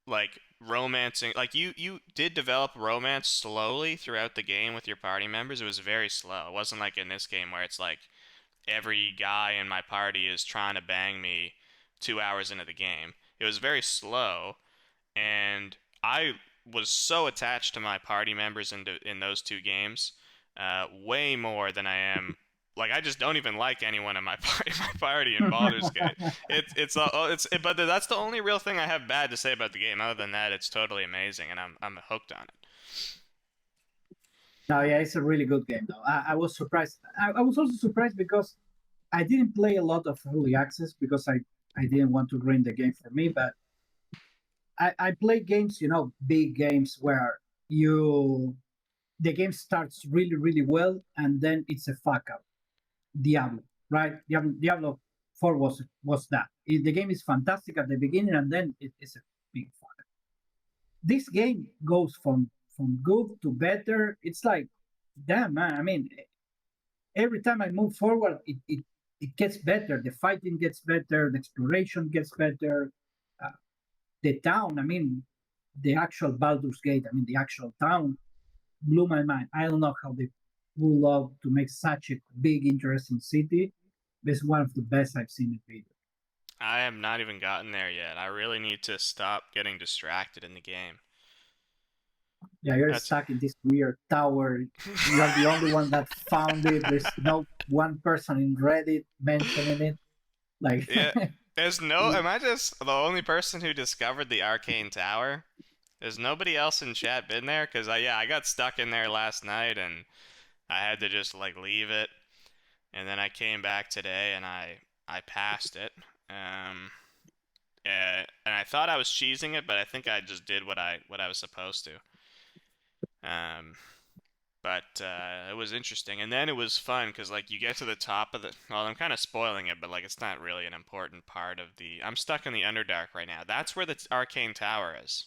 like romancing, like you did develop romance slowly throughout the game with your party members. It was very slow. It wasn't like in this game where it's like every guy in my party is trying to bang me 2 hours into the game. It was very slow, and I was so attached to my party members in those two games, way more than I am. Like I just don't even like anyone in my party. My party in Baldur's Gate. But that's the only real thing I have bad to say about the game. Other than that, it's totally amazing, and I'm hooked on it. No, yeah, it's a really good game though. I was surprised. I was also surprised because I didn't play a lot of early access because I didn't want to ruin the game for me. But I play games, you know, big games where you the game starts really well and then it's a fuck up. Diablo, right? Diablo 4 was that. The game is fantastic at the beginning and then it's a big fuck up. This game goes from good to better. It's like, damn man. I mean, every time I move forward, it gets better. The fighting gets better. The exploration gets better. Uh, the town. I mean, the actual Baldur's Gate. I mean, the actual town blew my mind. I don't know how they would love to make such a big, interesting city. It's one of the best I've seen in video. I have not even gotten there yet. I really need to stop getting distracted in the game. Yeah, you're That's stuck in this weird tower. You are the only one that found it. There's no one person in Reddit mentioning it. Like, yeah. There's no. Am I just the only person who discovered the Arcane Tower? There's nobody else in chat been there? Cause I got stuck in there last night and I had to just like leave it, and then I came back today and I passed it. Um, and I thought I was cheesing it, but I think I just did what I was supposed to. Um, but it was interesting, and then it was fun because like you get to the top of the. Well, I'm kind of spoiling it, but like it's not really an important part of the. I'm stuck in the Underdark right now. That's where the Arcane Tower is.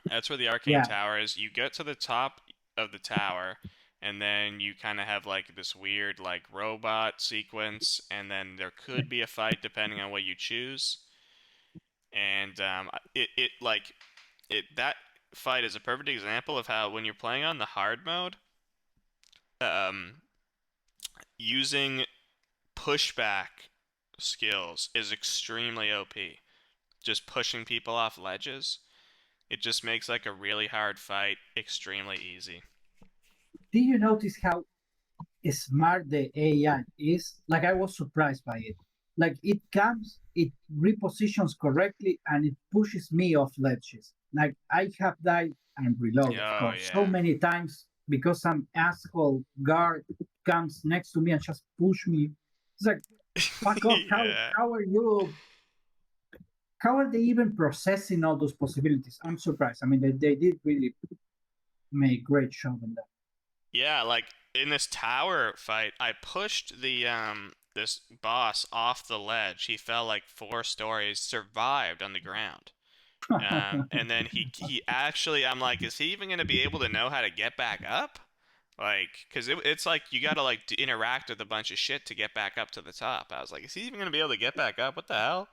That's where the Arcane yeah, Tower is. You get to the top of the tower, and then you kind of have like this weird like robot sequence, and then there could be a fight depending on what you choose. And it like it that fight is a perfect example of how when you're playing on the hard mode, um, using pushback skills is extremely OP. Just pushing people off ledges, it just makes like a really hard fight extremely easy. did you notice how smart the AI is? Like, I was surprised by it. Like, it comes, it repositions correctly, and it pushes me off ledges. Like, I have died and reload, of Oh course, so yeah. many times because some asshole guard comes next to me and just push me. It's like, fuck off. Yeah. How are you? How are they even processing all those possibilities? I'm surprised. I mean, they did really make great job in that. Yeah, like in this tower fight, I pushed the this boss off the ledge. He fell like 4 stories, survived on the ground. And then he actually, I'm like, is he even gonna be able to know how to get back up? Like, because it's like you gotta like interact with a bunch of shit to get back up to the top. I was like, is he even gonna be able to get back up? What the hell?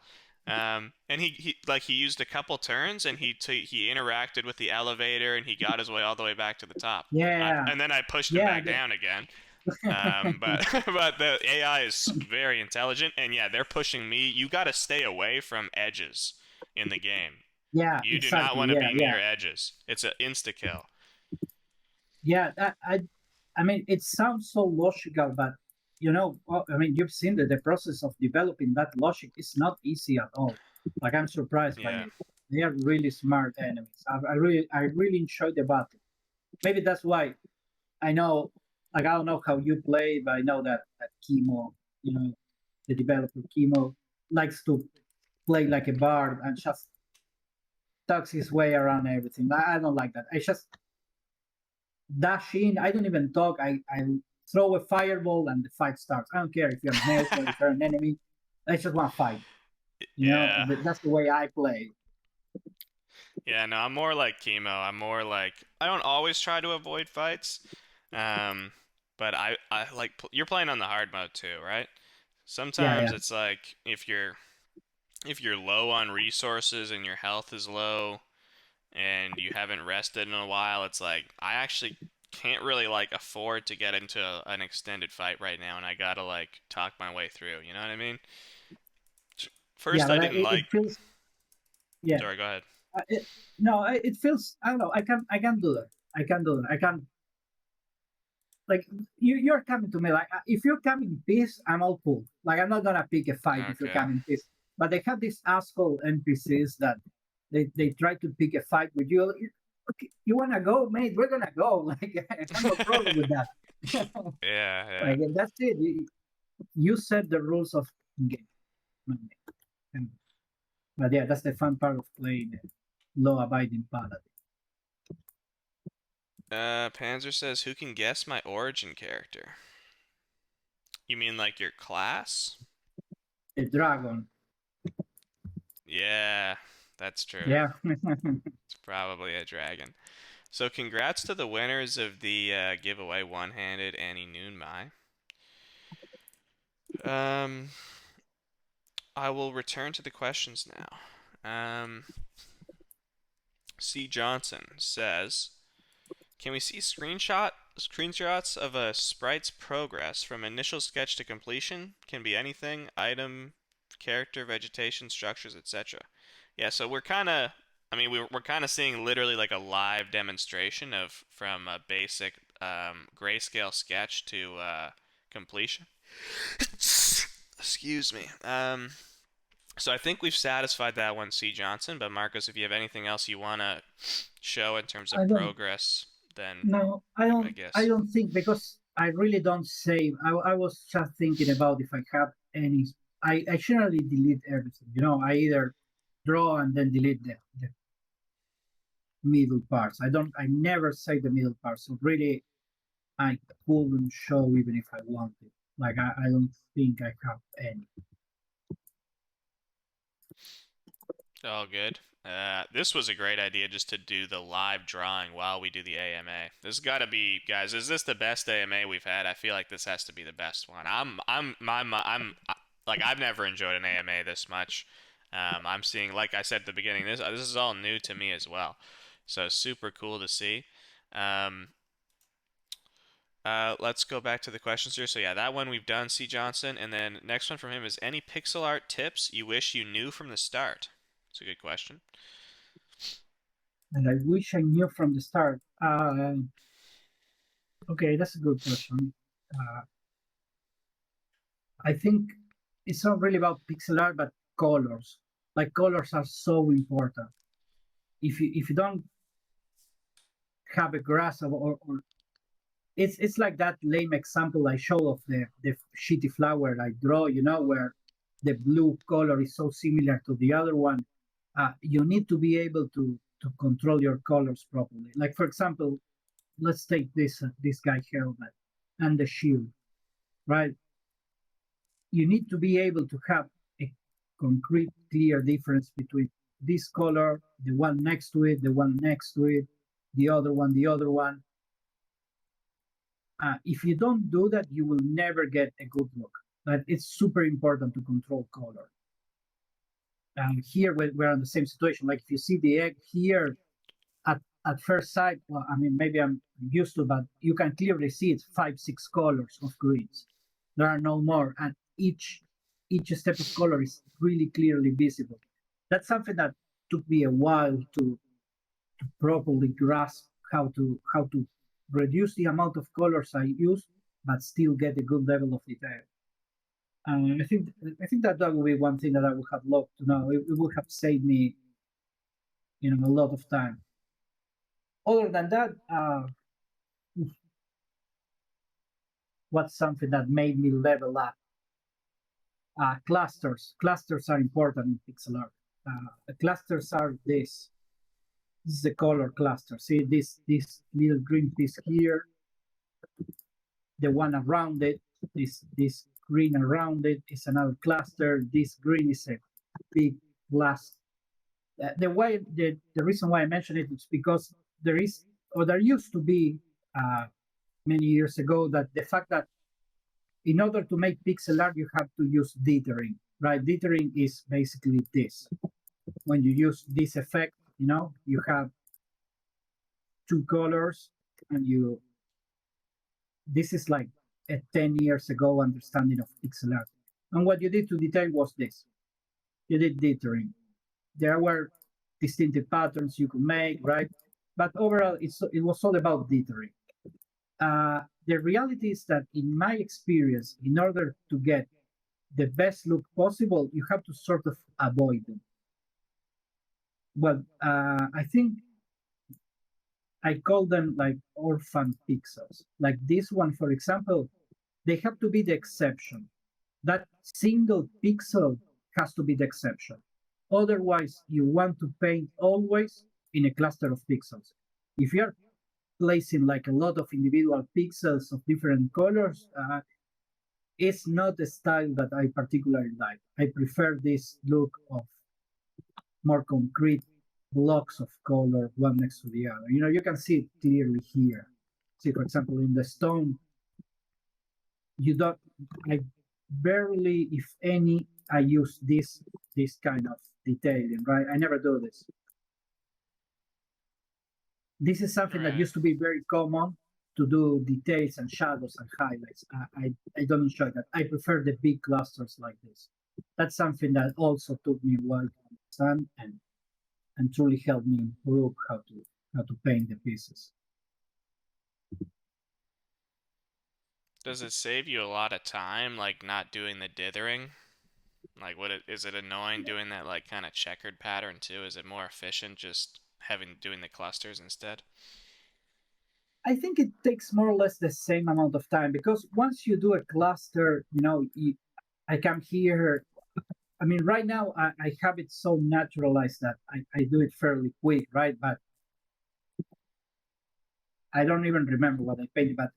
And he used a couple turns and he interacted with the elevator and he got his way all the way back to the top. Yeah, And then I pushed him yeah, back down again. But but the AI is very intelligent and yeah, they're pushing me. You gotta stay away from edges in the game. yeah, You do not exactly. want to Yeah, be yeah, near edges. It's an insta kill. yeah. I mean, it sounds so logical, but I mean, you've seen that the process of developing that logic is not easy at all. Like, I'm surprised by Yeah. it. They are really smart enemies. I really enjoy the battle. Maybe that's why I know. Like, I don't know how you play, but I know that Chemo, the developer Chemo, likes to play like a bard and just tucks his way around everything. I don't like that. I just dash in. I don't even talk. I throw a fireball and the fight starts. I don't care if you're an elf or if you're an enemy. I just want to fight. Yeah. That's the way I play. Yeah, no, I'm more like chemo. I'm more like I don't always try to avoid fights. Um, but I like you're playing on the hard mode too, right? Yeah, Sometimes yeah, it's like if you're low on resources and your health is low and you haven't rested in a while, it's like I actually can't really like afford to get into an extended fight right now and I gotta like talk my way through, you know what I mean? yeah. First I But didn't it like feels, yeah. Sorry, go ahead. No, it feels. I don't know. I can do that. I can do that. I can like you're coming to me like if you're coming peace, I'm all cool. Like I'm not gonna pick a fight if you're Okay. coming peace. But they have these asshole NPCs that they try to pick a fight with you. Okay, you wanna go, mate? We're gonna go. Like I have no problem with that. Yeah, yeah. Like that's it. You set the rules of game. And, but yeah, that's the fun part of playing law-abiding paladin. Panzer says, who can guess my origin character? You mean like your class? The dragon. Yeah, that's true. Yeah. It's probably a dragon. So congrats to the winners of the giveaway, One-Handed Annie Noonmai. Um, I will return to the questions now. C. Johnson says, can we see screenshots of a sprite's progress from initial sketch to completion? Can be anything, item, character, vegetation, structures, etc. Yeah, so I mean, we're kind of seeing literally like a live demonstration of from a basic grayscale sketch to completion. Excuse me. So I think we've satisfied that one, C. Johnson. But Marcos, if you have anything else you wanna show in terms I of don't. progress, then No, I I don't. I guess. don't think because I really don't save. I was just thinking about if I have any. I generally delete everything. I either draw and then delete the middle parts. I don't. I never save the middle parts. So really, I couldn't show even if I wanted. Like I don't think I have any. All good. This was a great idea just to do the live drawing while we do the AMA. This has got to be, guys. Is this the best AMA we've had? I feel like this has to be the best one. Like I've never enjoyed an AMA this much. I'm seeing, like I said at the beginning, this is all new to me as well. So super cool to see. Um, let's go back to the questions here. So yeah, that one we've done, C. Johnson, and then next one from him is any pixel art tips you wish you knew from the start. It's a good question. And I wish I knew from the start. Okay, that's a good question. Uh, I think it's not really about pixel art, but colors. Like colors are so important. If you don't have a grasp of or it's like that lame example I showed of the shitty flower I draw, where the blue color is so similar to the other one. You need to be able to control your colors properly. Like for example, let's take this guy helmet and the shield, right? You need to be able to have a concrete, clear difference between this color, the one next to it, the one next to it, the other one, If you don't do that, you will never get a good look. But it's super important to control color. And here we're in the same situation. Like if you see the egg here at first sight, well, I mean, maybe I'm used to, but you can clearly see it's five, six colors of greens. There are no more, and each step of color is really clearly visible. That's something that took me a while to properly grasp how to reduce the amount of colors I use, but still get a good level of detail. I think that would be one thing that I would have loved to know. It would have saved me, a lot of time. Other than that, what's something that made me level up? Clusters. Clusters are important in pixel art. The clusters are this. This is the color cluster. See this little green piece here, the one around it, this green around it is another cluster. This green is a big blast. The reason why I mention it is because there used to be uh, many years ago that the fact that in order to make pixel art you have to use dithering, right? Dithering is basically this. When you use this effect, you have two colors, and this is like a 10 years ago understanding of pixel art. And what you did to detail was this. You did dithering. There were distinctive patterns you could make, right? But overall, it was all about dithering. The reality is that, in my experience, in order to get the best look possible, you have to sort of avoid them. Well, I think I call them like orphan pixels. Like this one, for example, they have to be the exception. That single pixel has to be the exception. Otherwise, you want to paint always in a cluster of pixels. If you're placing like a lot of individual pixels of different colors, it's not a style that I particularly like. I prefer this look of more concrete blocks of color one next to the other. You can see it clearly here. See, for example, in the stone, you don't. I barely, if any, I use this kind of detailing. Right, I never do this. This is something that Right. used to be very common to do details and shadows and highlights. I don't enjoy that. I prefer the big clusters like this. That's something that also took me a while to understand and truly helped me improve how to paint the pieces. Does it save you a lot of time, like not doing the dithering? Like, is it annoying doing that like kind of checkered pattern too? Is it more efficient just having doing the clusters instead? I think it takes more or less the same amount of time, because once you do a cluster, I come here. I mean, right now I have it so naturalized that I do it fairly quick, right? But I don't even remember what I painted. But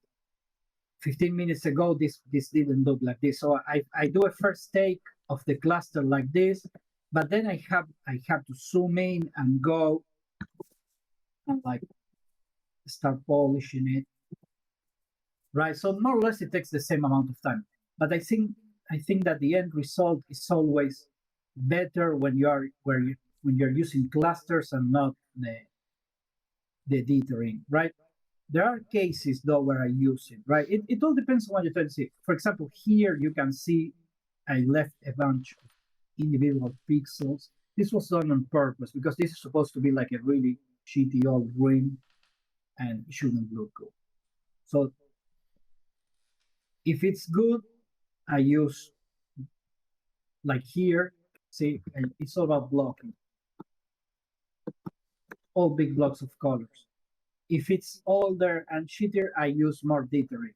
15 minutes ago, this didn't look like this. So I do a first take of the cluster like this, but then I have to zoom in and go and like start polishing it, right? So more or less it takes the same amount of time. But I think that the end result is always better when you're using clusters and not the dithering, right? There are cases though where I use it, right? It all depends on what you're trying to see. For example, here you can see I left a bunch of individual pixels. This was done on purpose because this is supposed to be like a really shitty old ring and it shouldn't look good. So if it's good, I use like here, see, it's all about blocking, all big blocks of colors. If it's older and shittier, I use more dithering.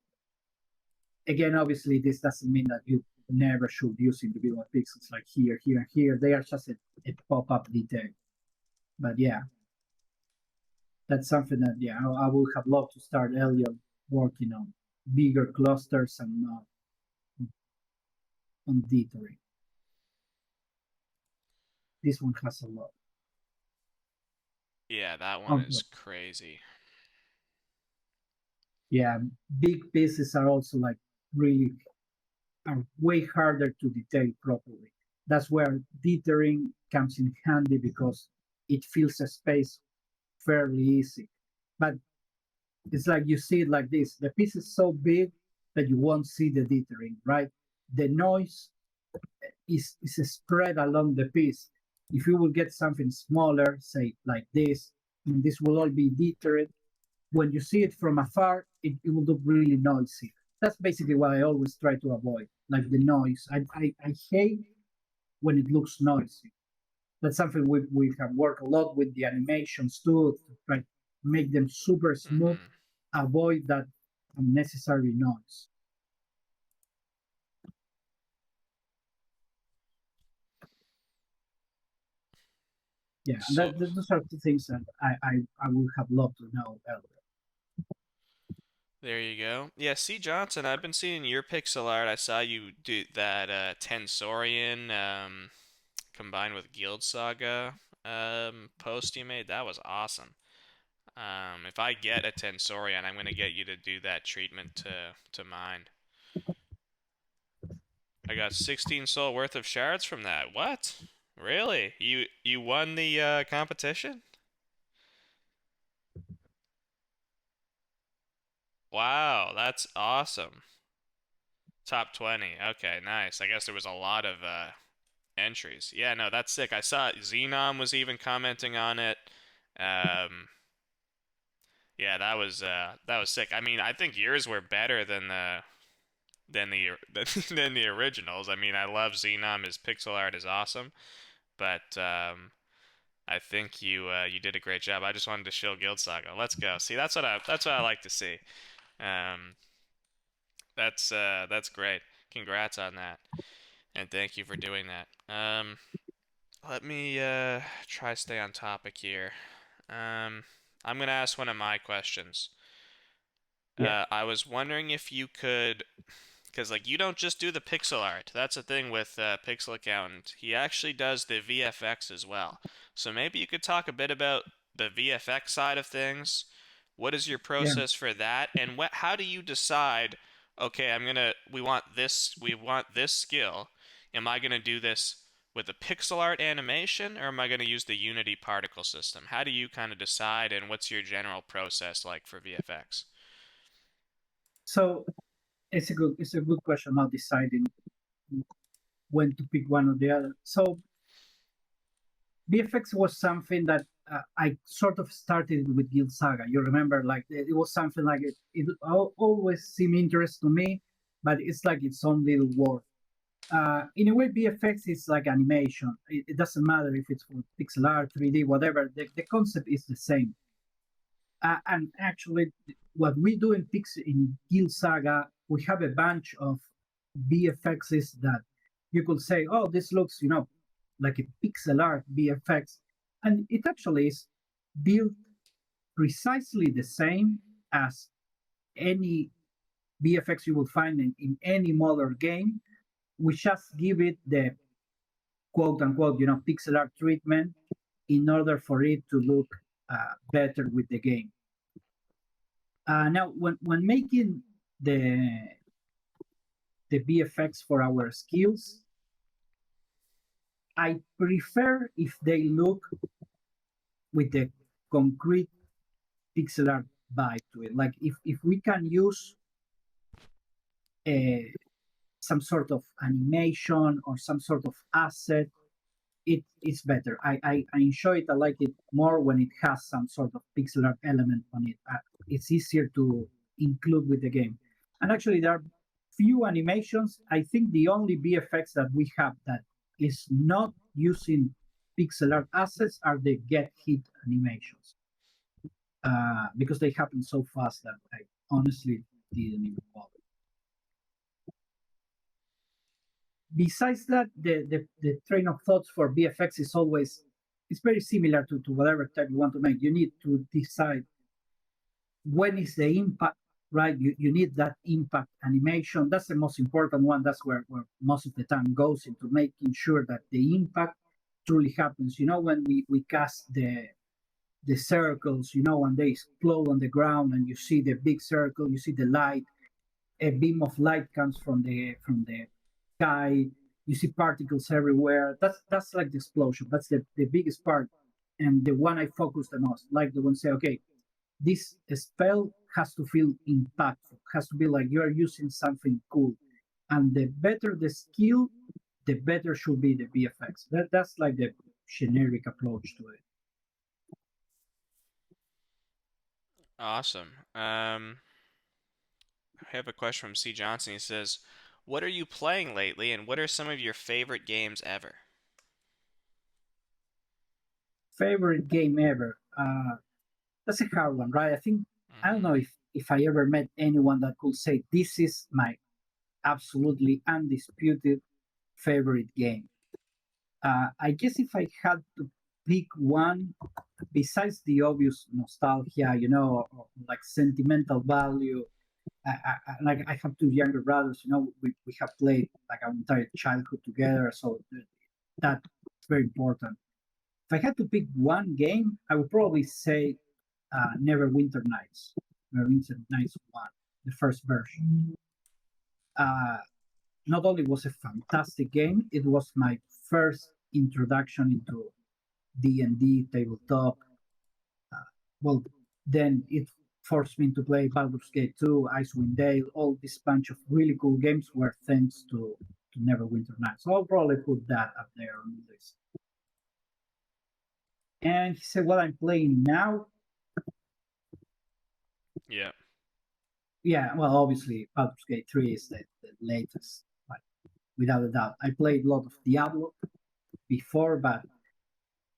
Again, obviously, this doesn't mean that you never should use individual pixels like here, here, and here. They are just a pop-up detail. But yeah, that's something that, yeah, I would have loved to start earlier working on bigger clusters and not on dithering. This one has a lot. Yeah, that one Oh, is crazy. Yeah, big pieces are also like really are way harder to detail properly. That's where dithering comes in handy because it fills a space fairly easy. But it's like you see it like this: the piece is so big that you won't see the dithering, right? The noise is spread along the piece. If you will get something smaller, say like this, and this will all be deterred, when you see it from afar, it will look really noisy. That's basically what I always try to avoid, like the noise. I hate when it looks noisy. That's something we have worked a lot with the animations too, to try to make them super smooth, Mm-hmm. avoid that unnecessary noise. Yeah, and So those are two things that I would have loved to know earlier. there you go. Yeah, C. Johnson, I've been seeing your pixel art. I saw you do that Tensorian combined with Guild Saga post you made. That was awesome. If I get a Tensorian, I'm gonna get you to do that treatment to mine. I got 16 soul worth of shards from that. What? Really? You won the competition? Wow, that's awesome. Top 20. Okay, nice. I guess there was a lot of entries. Yeah, no, that's sick. I saw Xenom was even commenting on it. Um, yeah, that was sick. I mean, I think yours were better than the than the originals. I mean, I love Xenom. His pixel art is awesome, but I think you did a great job. I just wanted to show Guild Saga. Let's go. See, that's what I like to see. Um, that's great. Congrats on that, and thank you for doing that. Let me try stay on topic here. Um, I'm gonna ask one of my questions. Yeah, I was wondering if you could, because like you don't just do the pixel art. That's the thing with PixelAccountant. He actually does the VFX as well. So maybe you could talk a bit about the VFX side of things. What is your yeah. process for that? And how do you decide, okay, we want this skill. Am I gonna do this with a pixel art animation or am I gonna use the Unity particle system? How do you kind of decide and what's your general process like for VFX? So it's a good question about deciding when to pick one or the other. So VFX was something that I sort of started with Guild Saga. You remember, like it was something like it always seemed interest to me, but it's like its own little world. In a way, VFX is like animation. It doesn't matter if it's for pixel art, 3D, whatever. The concept is the same. And actually, what we do in Guild Saga, we have a bunch of VFXs that you could say, oh, this looks, like a pixel art VFX. And it actually is built precisely the same as any VFX you will find in any modern game. We just give it the quote unquote, pixel art treatment in order for it to look better with the game. Now, when making the the VFX for our skills, I prefer if they look with the concrete pixel art vibe to it. Like if we can use uh, some sort of animation or some sort of asset, it's better. I enjoy it. I like it more when it has some sort of pixel art element on it. It's easier to include with the game. And actually, there are few animations. I think the only VFX that we have that is not using pixel art assets are the get hit animations, because they happen so fast that I honestly didn't even bother. Besides that, the train of thoughts for VFX is always it's very similar to whatever type you want to make. You need to decide when is the impact, right? You need that impact animation. That's the most important one. That's where most of the time goes into making sure that the impact truly happens. When we cast the circles, and they explode on the ground, and you see the big circle, you see the light, a beam of light comes from the sky. You see particles everywhere. That's like the explosion. That's the biggest part, and the one I focus the most. Like the one say, okay, this spell has to feel impactful. Has to be like you are using something cool, and the better the skill, the better should be the VFX. That's like the generic approach to it. Awesome. I have a question from C. Johnson. He says, "What are you playing lately, and what are some of your favorite games ever?" Favorite game ever? That's a hard one, right? I don't know Hmm. if I ever met anyone that could say this is my absolutely undisputed favorite game. I guess if I had to pick one, besides the obvious nostalgia, or like sentimental value, like I have two younger brothers, we have played like our entire childhood together, so that's very important. If I had to pick one game, I would probably say Neverwinter Nights. Neverwinter Nights 1, the first version. Uh, Not only was a fantastic game, it was my first introduction into D&D tabletop. Uh, well, then it forced me to play Baldur's Gate 2, Icewind Dale, all this bunch of really cool games were thanks to Neverwinter Nights. So I'll probably put that up there on the list. And he said, what I'm playing now, Yeah. yeah, well, obviously, Baldur's Gate 3 is the latest, like, without a doubt. I played a lot of Diablo before, but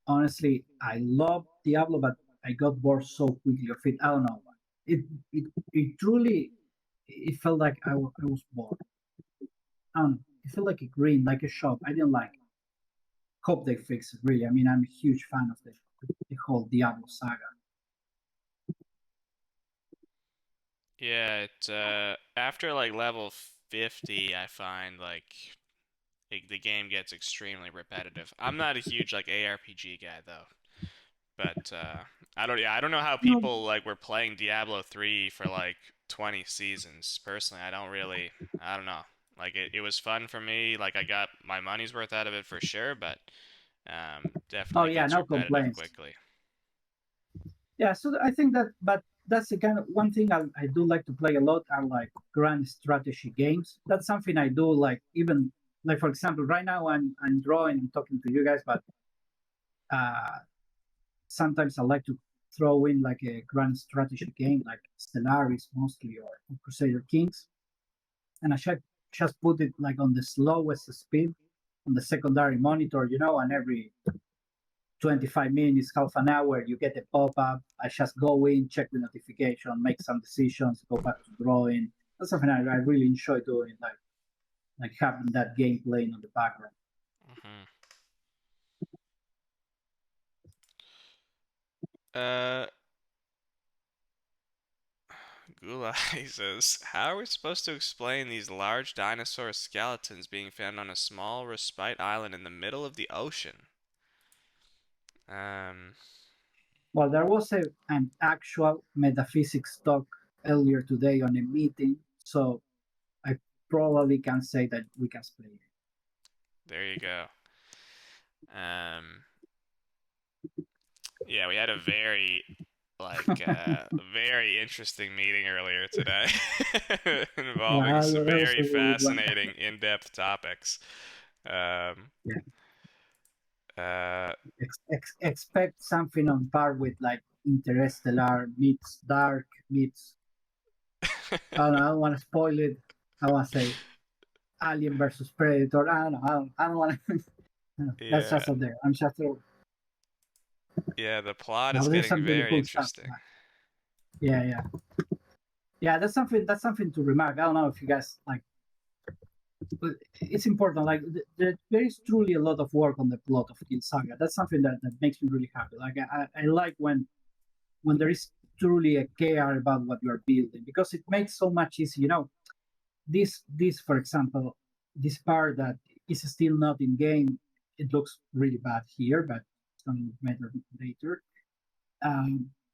honestly, I love Diablo, but I got bored so quickly of it. I don't know. It it truly it felt like I was bored. It felt like a green, like a shop. I didn't like it. Hope they fix it, really. I mean, I'm a huge fan of the whole Diablo saga. Yeah, it after like level 50, I find like the game gets extremely repetitive. I'm not a huge like ARPG guy though, but I don't know how No, people like were playing Diablo 3 for like 20 seasons. Personally, I don't know. Like it was fun for me. Like I got my money's worth out of it for sure, but oh definitely yeah, gets no repetitive complaints. quickly. Yeah, so I think but that's the kind of one thing I do like to play a lot are like grand strategy games. That's something I do like even like for example, right now I'm drawing and talking to you guys, but uh, sometimes I like to throw in like a grand strategy game like Stellaris mostly or Crusader Kings, and I just put it like on the slowest speed on the secondary monitor, and every 25 minutes, half an hour, you get a pop-up. I just go in, check the notification, make some decisions, go back to drawing. That's something I really enjoy doing, like having that game playing on the background. Hmm. Uh, Gula, he says, "How are we supposed to explain these large dinosaur skeletons being found on a small respite island in the middle of the ocean?" Um, Well, there was an actual metaphysics talk earlier today on a meeting, so I probably can say that we can explain it. there you go. Um, yeah, we had a very interesting meeting earlier today involving Yeah, some that was very a really good one. fascinating in-depth topics. Um, Yeah. uh, Expect something on par with like Interstellar meets Dark meets. I don't want to spoil it. I want to say Alien versus Predator. I don't know. I don't want to. That's yeah, just out there. I'm just throwing. yeah, the plot No, is but there's getting some really very cool stuff. interesting. Yeah, yeah, yeah. That's something to remark. I don't know if you guys like. But it's important. Like there is truly a lot of work on the plot of Kill Saga. That's something that makes me really happy. Like I like when there is truly a care about what you're building because it makes so much easier. This for example, this part that is still not in game, it looks really bad here, but it's going to look better later.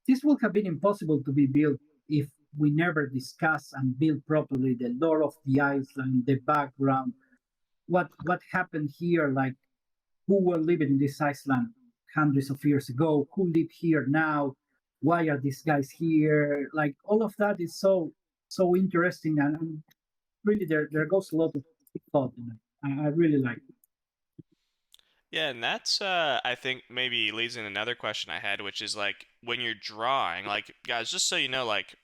This would have been impossible to be built if we never discuss and build properly the lore of the island, the background, what happened here, like who were living in this island hundreds of years ago, who live here now, why are these guys here? Like all of that is so interesting, and really there goes a lot of thought in it. I really like it. Yeah, and that's I think maybe leads in another question I had, which is like when you're drawing, like guys, just so you know, like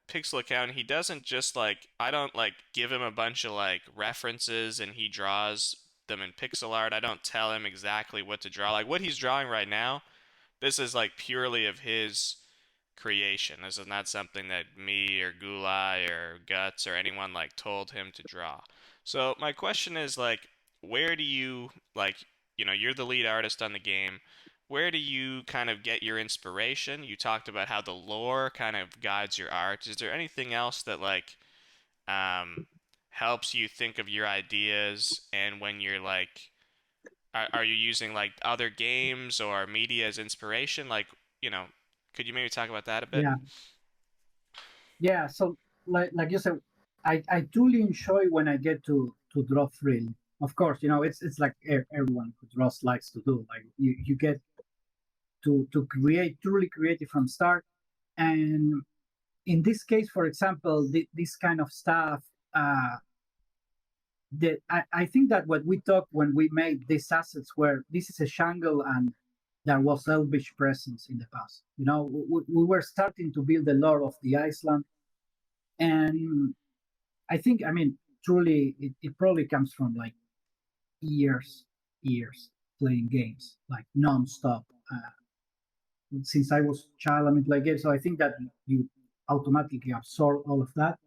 Pixel Account, he doesn't just like I don't like give him a bunch of like references and he draws them in pixel art. I don't tell him exactly what to draw. Like what he's drawing right now, this is like purely of his creation. This is not something that me or Gulai or Guts or anyone like told him to draw. So my question is like, where do you like, you're the lead artist on the game. Where do you kind of get your inspiration? You talked about how the lore kind of guides your art. Is there anything else that like um, helps you think of your ideas? And when you're like, are you using like other games or media as inspiration? Like, you know, could you maybe talk about that a bit? Yeah, yeah. So like you said, I truly enjoy when I get to draw freely. Of course, it's like everyone who draws likes to do. Like you get to create truly creative from start. And in this case, for example, this kind of stuff, that I think that what we talked when we made these assets were this is a jungle and there was elvish presence in the past. We were starting to build the lore of the Iceland, and I think, I mean, truly, it probably comes from like years playing games like non-stop. Since I was child, I mean, like games, so I think that you automatically absorb all of that.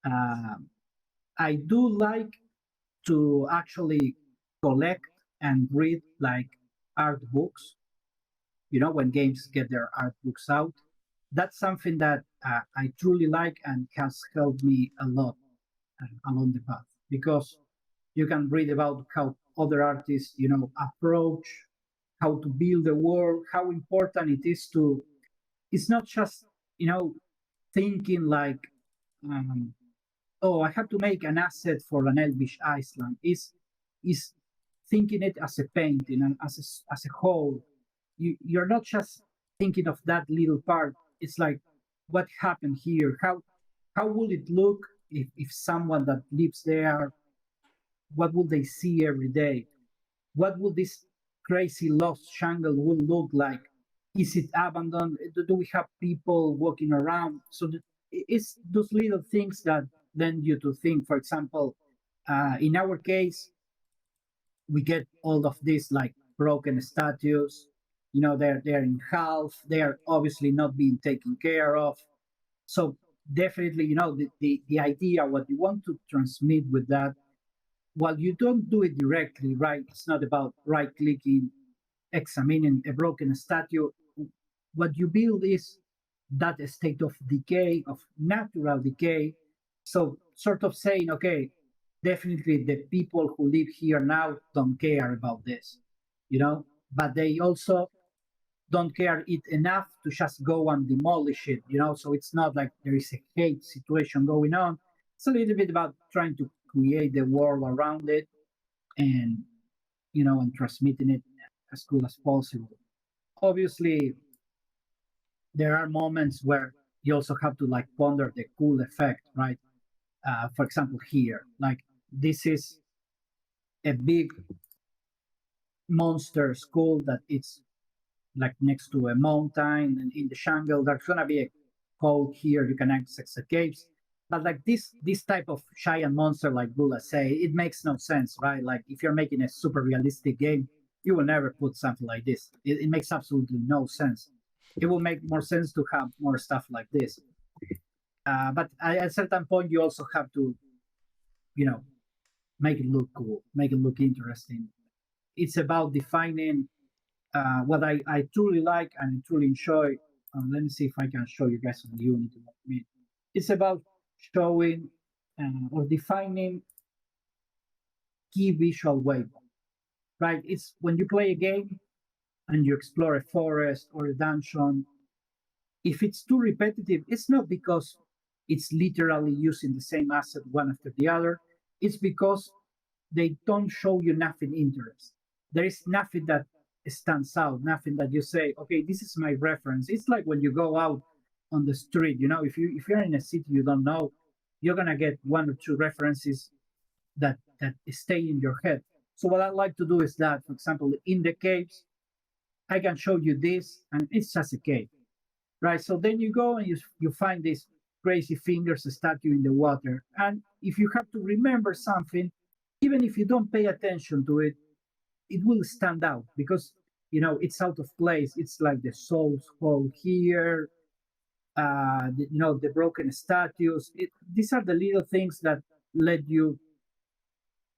Um, I do like to actually collect and read like art books. When games get their art books out, that's something that I truly like and has helped me a lot along the path, because you can read about how other artists, approach how to build a world, how important it is to. It's not just thinking like, um, oh, I have to make an asset for an Elvish Iceland. Is thinking it as a painting and as a whole. You're not just thinking of that little part. It's like what happened here. How would it look if someone that lives there, what would they see every day? What would this crazy lost jungle would look like? Is it abandoned? Do we have people walking around? So it's those little things that lend you to think. For example, in our case, we get all of these like broken statues. They're in half. They are obviously not being taken care of. So definitely, the idea, what you want to transmit with that, while you don't do it directly, right? It's not about right clicking, examining a broken statue. What you build is that state of decay, of natural decay. So, sort of saying, okay, definitely the people who live here now don't care about this, but they also don't care it enough to just go and demolish it. So it's not like there is a hate situation going on. It's a little bit about trying to create the world around it, and and transmitting it as good as possible. Obviously, there are moments where you also have to like ponder the cool effect, right? For example, here, like this is a big monster school that it's like next to a mountain and in the jungle. There's gonna be a code here you can access the caves. But like this type of giant monster, like Gula say, it makes no sense, right? Like if you're making a super realistic game, you will never put something like this. It makes absolutely no sense. It will make more sense to have more stuff like this. But at a certain point, you also have to, you know, make it look cool, make it look interesting. It's about defining what I truly like and truly enjoy. Let me see if I can show you guys on the Unity what I mean. It's about showing or defining key visual waypoint, right? It's when you play a game, and you explore a forest or a dungeon, if it's too repetitive, it's not because it's literally using the same asset one after the other. It's because they don't show you nothing interesting. There is nothing that stands out, nothing that you say, okay, this is my reference. It's like when you go out on the street, if you're in a city you don't know, you're gonna get one or two references that stay in your head. So what I like to do is that, for example, in the caves, I can show you this, and it's just a cave, right? So then you go and you find this crazy fingers statue in the water, and if you have to remember something, even if you don't pay attention to it, it will stand out because it's out of place. It's like the soul's hole here, the broken statues. These are the little things that let you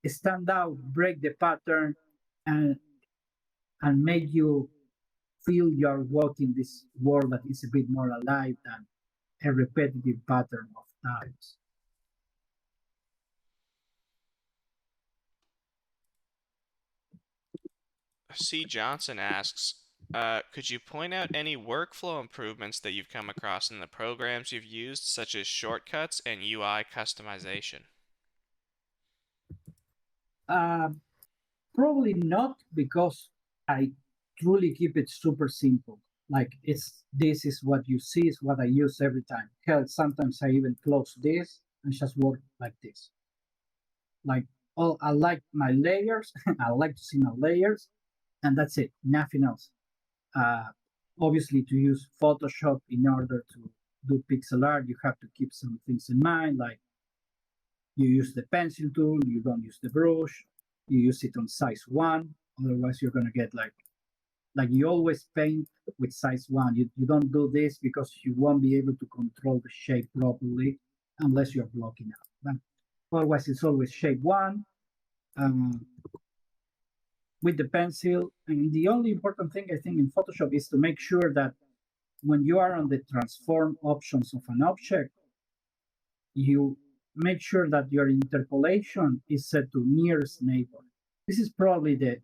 stand out, break the pattern, and make you feel you're walking this world that is a bit more alive than a repetitive pattern of times. C. Johnson asks, could you point out any workflow improvements that you've come across in the programs you've used, such as shortcuts and UI customization? Uh, Probably not, because I truly keep it super simple. Like, this is what you see, is what I use every time. Hell, sometimes I even close this and just work like this. Like, I like my layers. I like to see my layers, and that's it. Nothing else. Uh, Obviously, to use Photoshop in order to do pixel art, you have to keep some things in mind, like you use the pencil tool, you don't use the brush, you use it on size one. Otherwise, you're gonna get like you always paint with size one. You don't do this because you won't be able to control the shape properly unless you're blocking out. But otherwise, it's always shape one um, with the pencil. And the only important thing I think in Photoshop is to make sure that when you are on the transform options of an object, you make sure that your interpolation is set to nearest neighbor. This is probably the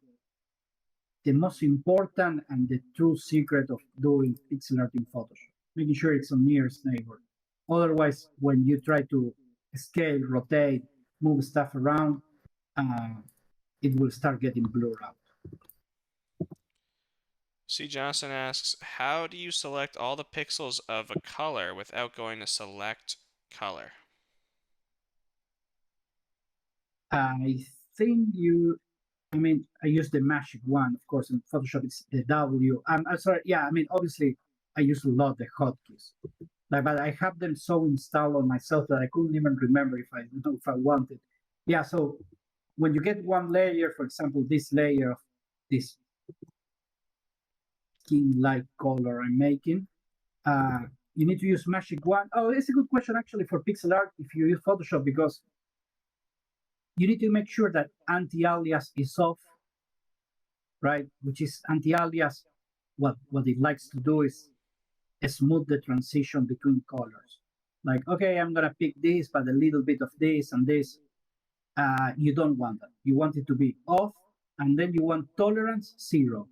most important and the true secret of doing pixel art in Photoshop, making sure it's on nearest neighbor. Otherwise, when you try to scale, rotate, move stuff around, uh, it will start getting blurred out. C. Johnson asks, how do you select all the pixels of a color without going to select color? I think I use the magic one, of course. In Photoshop, it's the W. I'm sorry. Yeah, obviously, I use a lot the hotkeys, but I have them so installed on myself that I couldn't even remember if I wanted. Yeah. So when you get one layer, for example, this layer of this skin-like color I'm making, uh, you need to use magic one. Oh, it's a good question actually for pixel art if you use Photoshop, because you need to make sure that anti-alias is off, right? Which is anti-alias. What it likes to do is smooth the transition between colors. Like, okay, I'm gonna pick this, but a little bit of this and this. You don't want that. You want it to be off, and then you want tolerance 0.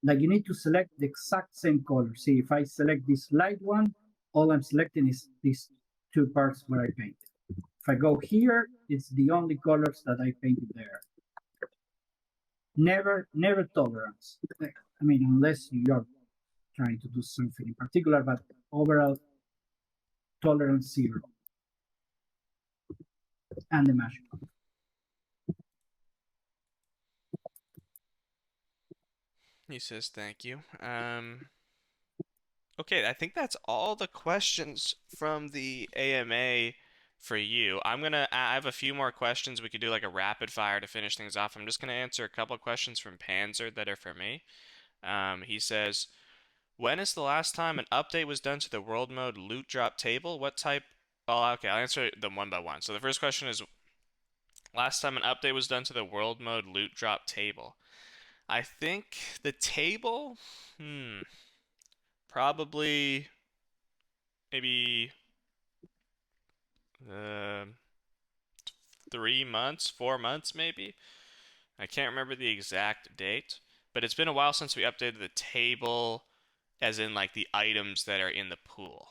Like, you need to select the exact same color. See, if I select this light one, all I'm selecting is these two parts where I painted. If I go here, it's the only colors that I painted there. Never tolerance. Unless you're trying to do something in particular, but overall tolerance 0 and the magic. He says thank you. Okay, I think that's all the questions from the AMA for you. I have a few more questions. We could do like a rapid fire to finish things off. I'm just gonna answer a couple questions from Panzer that are for me. He says, when is the last time an update was done to the world mode loot drop table? What type? Oh, okay, I'll answer them one by one. So the first question is, last time an update was done to the world mode loot drop table. I think the table, probably maybe uh, 3 months, 4 months maybe. I can't remember the exact date, but it's been a while since we updated the table, as in like the items that are in the pool.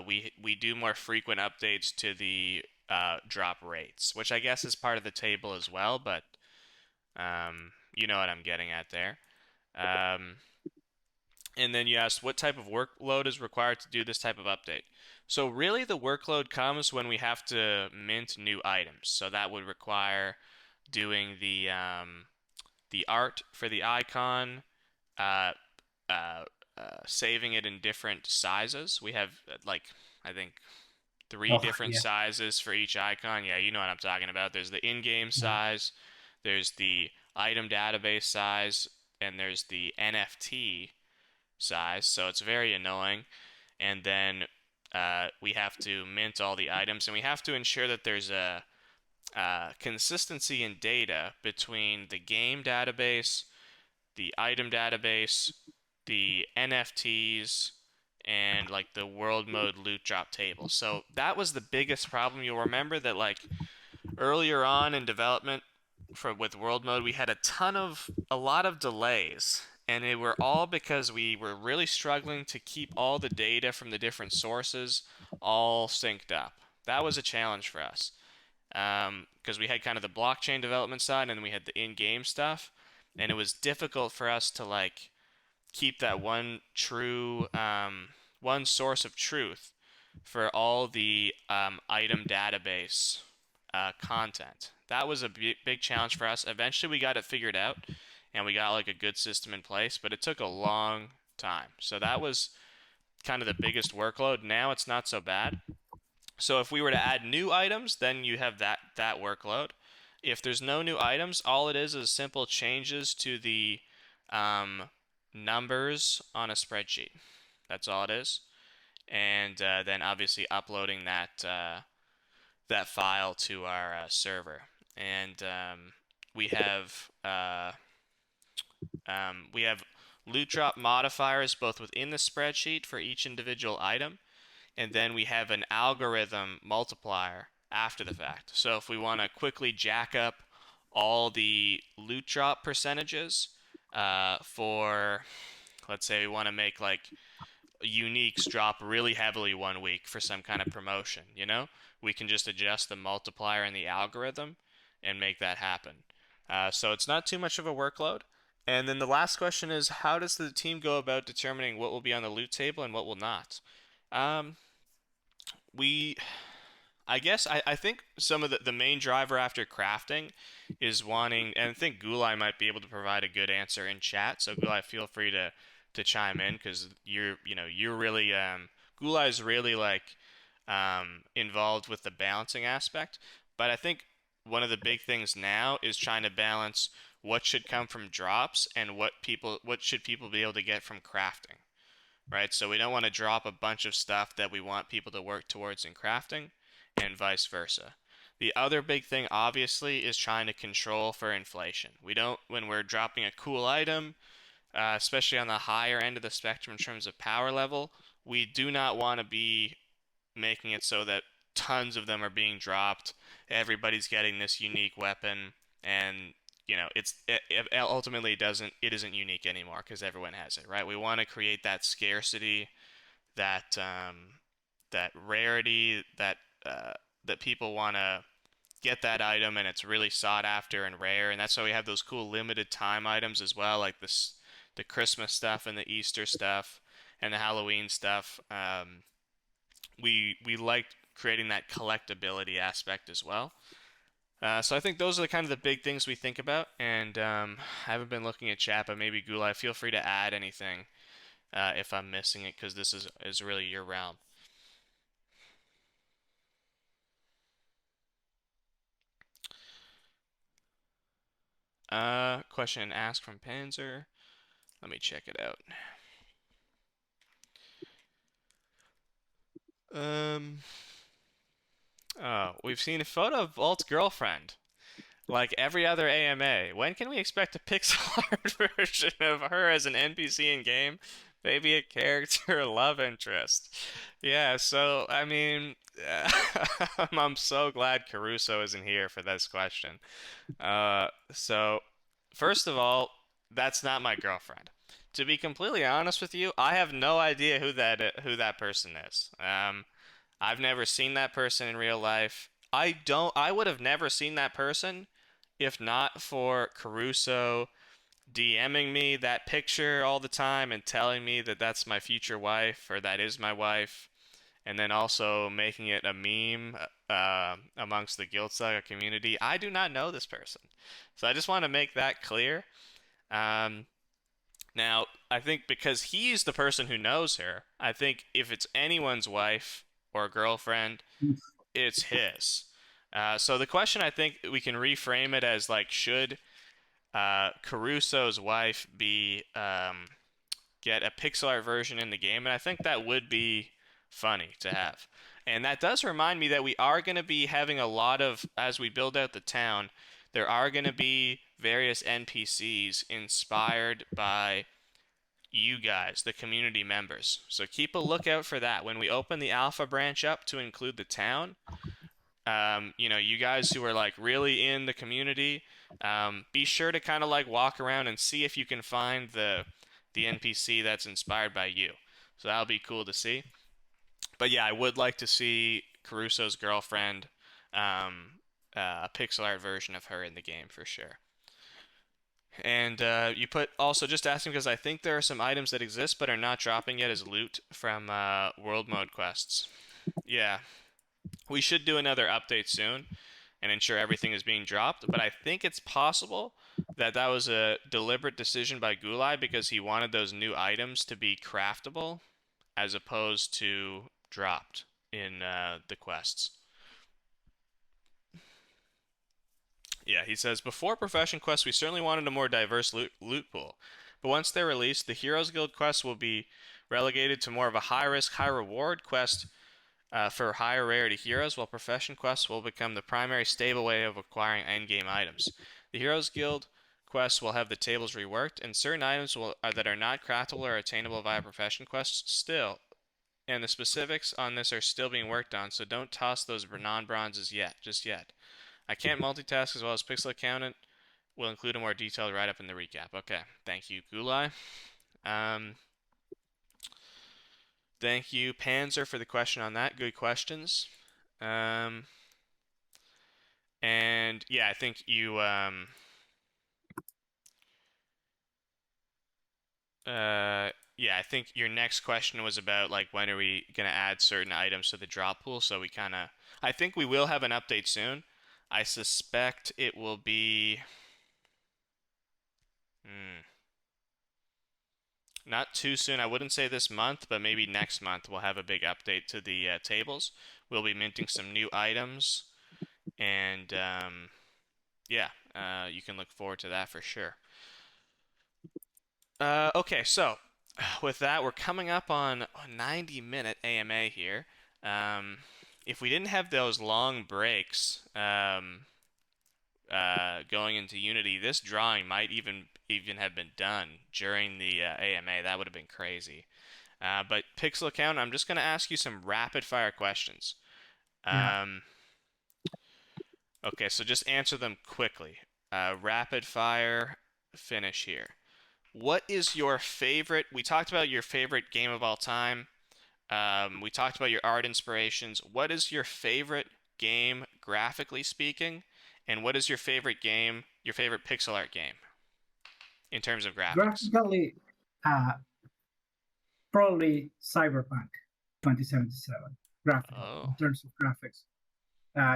We do more frequent updates to the drop rates, which I guess is part of the table as well, but you know what I'm getting at there. Um, and then you asked what type of workload is required to do this type of update. So really the workload comes when we have to mint new items. So that would require doing the art for the icon, uh, uh, saving it in different sizes. We have like I think three Oh, different yeah. sizes for each icon. Yeah, you know what I'm talking about. There's the in-game size, there's the item database size, and there's the NFT size. So it's very annoying. And then we have to mint all the items, and we have to ensure that there's a consistency in data between the game database, the item database, the NFTs, and like the world mode loot drop table. So that was the biggest problem. You'll remember that like earlier on in development for with world mode, we had a lot of delays, and they were all because we were really struggling to keep all the data from the different sources all synced up. That was a challenge for us because we had kind of the blockchain development side and then we had the in-game stuff, and it was difficult for us to like keep that one source of truth for all the item database content. That was a big challenge for us. Eventually, we got it figured out, and we got like a good system in place, but it took a long time. So that was kind of the biggest workload. Now it's not so bad. So if we were to add new items, then you have that workload. If there's no new items, all it is simple changes to the um, numbers on a spreadsheet. That's all it is. And then obviously uploading that file to our server. And we have we have loot drop modifiers both within the spreadsheet for each individual item, and then we have an algorithm multiplier after the fact. So if we want to quickly jack up all the loot drop percentages for, let's say we want to make like uniques drop really heavily one week for some kind of promotion, we can just adjust the multiplier in the algorithm and make that happen. So it's not too much of a workload. And then the last question is, how does the team go about determining what will be on the loot table and what will not? Um, we I guess I think some of the main driver after crafting is wanting, and I think Gulai might be able to provide a good answer in chat. So Gulai, feel free to chime in because you're really Gulai is really like involved with the balancing aspect. But I think one of the big things now is trying to balance what should come from drops and what should people be able to get from crafting, right? So we don't want to drop a bunch of stuff that we want people to work towards in crafting, and vice versa. The other big thing, obviously, is trying to control for inflation. We don't, when we're dropping a cool item, especially on the higher end of the spectrum in terms of power level, we do not want to be making it so that tons of them are being dropped. Everybody's getting this unique weapon, and it ultimately it isn't unique anymore because everyone has it, right? We want to create that scarcity, that rarity, that people want to get that item and it's really sought after and rare, and that's why we have those cool limited time items as well, like the Christmas stuff and the Easter stuff and the Halloween stuff. We like creating that collectability aspect as well. So I think those are the kind of the big things we think about, and I haven't been looking at chat, but maybe Gulai, feel free to add anything if I'm missing it, because this is really your realm. Question asked from Panzer. Let me check it out. Um, oh, we've seen a photo of Walt's girlfriend. Like every other AMA, when can we expect a pixel art version of her as an NPC in game? Maybe a character love interest. Yeah, so I mean, I'm so glad Caruso isn't here for this question. So first of all, That's not my girlfriend. To be completely honest with you, I have no idea who that person is. I've never seen that person in real life. I would have never seen that person if not for Caruso DMing me that picture all the time and telling me that that's my future wife or that is my wife, and then also making it a meme amongst the Guild Saga community. I do not know this person, so I just want to make that clear. Um, Now, I think because he's the person who knows her, I think if it's anyone's wife or girlfriend, it's his. So the question, I think we can reframe it as like, should Caruso's wife be get a pixel art version in the game? And I think that would be funny to have. And that does remind me that we are going to be having a lot of, as we build out the town, there are going to be various NPCs inspired by you guys, the community members. So keep a lookout for that. When we open the alpha branch up to include the town, you guys who are like really in the community, be sure to kind of like walk around and see if you can find the NPC that's inspired by you. So that'll be cool to see. But yeah, I would like to see Caruso's girlfriend, a pixel art version of her in the game for sure. And you put also just asking because I think there are some items that exist but are not dropping yet as loot from world mode quests. Yeah, we should do another update soon and ensure everything is being dropped. But I think it's possible that that was a deliberate decision by Gulai because he wanted those new items to be craftable as opposed to dropped in the quests. Yeah, he says, before Profession quests, we certainly wanted a more diverse loot pool. But once they're released, the Heroes Guild quests will be relegated to more of a high risk, high reward quest for higher rarity heroes, while Profession quests will become the primary stable way of acquiring endgame items. The Heroes Guild quests will have the tables reworked, and certain items that are not craftable or attainable via Profession quests still, and the specifics on this are still being worked on, so don't toss those non-bronzes just yet. I can't multitask as well as PixelAccountant. We'll include a more detailed write-up in the recap. Okay, thank you, Gulai. Um, Thank you, Panzer, for the question on that. Good questions. Um, and yeah, I think yeah, I think your next question was about like when are we gonna add certain items to the drop pool. So I think we will have an update soon. I suspect it will be, hmm, not too soon. I wouldn't say this month, but maybe next month we'll have a big update to the tables. We'll be minting some new items, and yeah, you can look forward to that for sure. Okay, so with that, we're coming up on a 90-minute AMA here. Um, if we didn't have those long breaks going into Unity, this drawing might even have been done during the AMA. That would have been crazy. But PixelAccountant, I'm just going to ask you some rapid fire questions. Yeah. Um, okay, so just answer them quickly. Rapid fire finish here. What is your favorite? We talked about your favorite game of all time. We talked about your art inspirations. What is your favorite game, graphically speaking? And what is your favorite game, your favorite pixel art game in terms of graphics? Graphically, uh, probably Cyberpunk 2077. Graphically, Oh, in terms of graphics.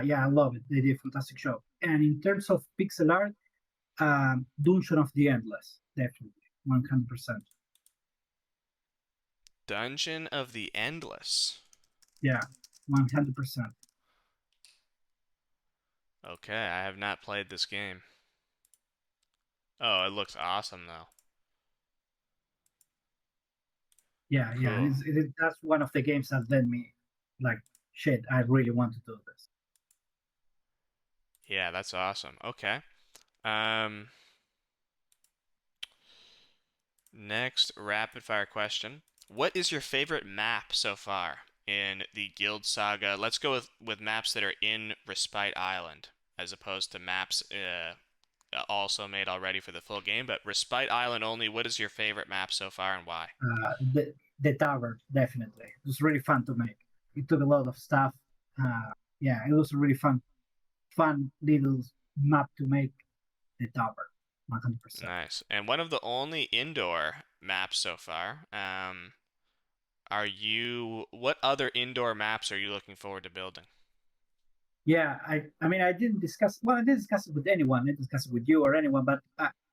Yeah, I love it. They did a fantastic job. And in terms of pixel art, Dungeon of the Endless, definitely, 100%. Dungeon of the Endless. Yeah, 100%. Okay, I have not played this game. Oh, it looks awesome though. Yeah, yeah. Cool. That's one of the games that led me, like, shit, I really want to do this. Yeah, that's awesome. Okay. Um, Next rapid fire question. What is your favorite map so far in the Guild Saga? Let's go with maps that are in Respite Island as opposed to maps also made already for the full game. But Respite Island only, what is your favorite map so far and why? The tower, definitely. It was really fun to make. It took a lot of stuff. Uh, yeah, it was a really fun little map to make. The tower, 100%. Nice. And one of the only indoor maps so far. What other indoor maps are you looking forward to building? Yeah, I mean, I didn't discuss it with anyone. I didn't discuss it with you or anyone, but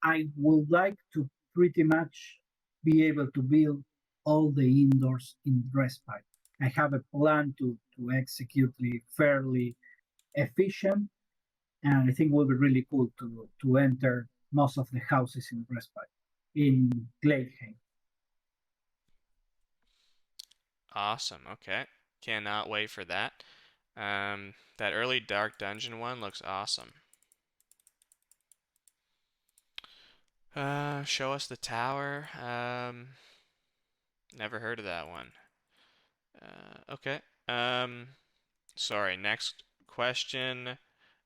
I would like to pretty much be able to build all the indoors in Respite. I have a plan to execute it fairly efficient, and I think it will be really cool to enter most of the houses in Respite in Gladeheim. Awesome. Okay. Cannot wait for that. That early Dark Dungeon one looks awesome. Show us the tower. Never heard of that one. Okay. Sorry. Next question.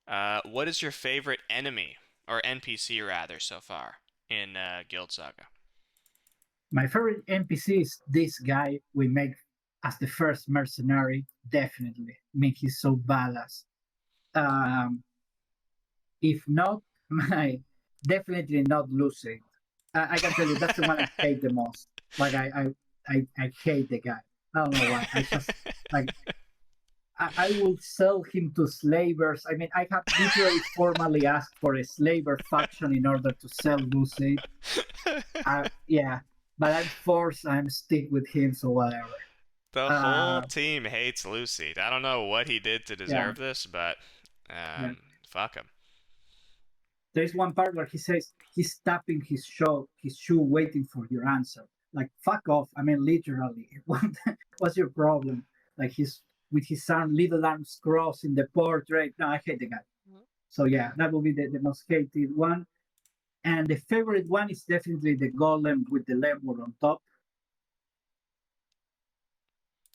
What is your favorite enemy or NPC rather so far in Guild Saga? My favorite NPC is this guy we make as the first mercenary. Definitely, I mean he's so badass. Um, if not, my definitely not Lucid. I can tell you that's the one I hate the most. Like I hate the guy. I don't know why. I just like I will sell him to slavers. I mean, I have literally formally asked for a slaver faction in order to sell Lucid. Yeah, but I'm forced. I'm stick with him, so whatever. The whole Uh, team hates Lucy. I don't know what he did to yeah, deserve this, but yeah. fuck him. There's one part where he says he's tapping his shoe, waiting for your answer. Like fuck off. I mean, literally. What's your problem? Like he's with his little arms crossed in the portrait. No, I hate the guy. So yeah, that will be the most hated one. And the favorite one is definitely the golem with the lemur on top.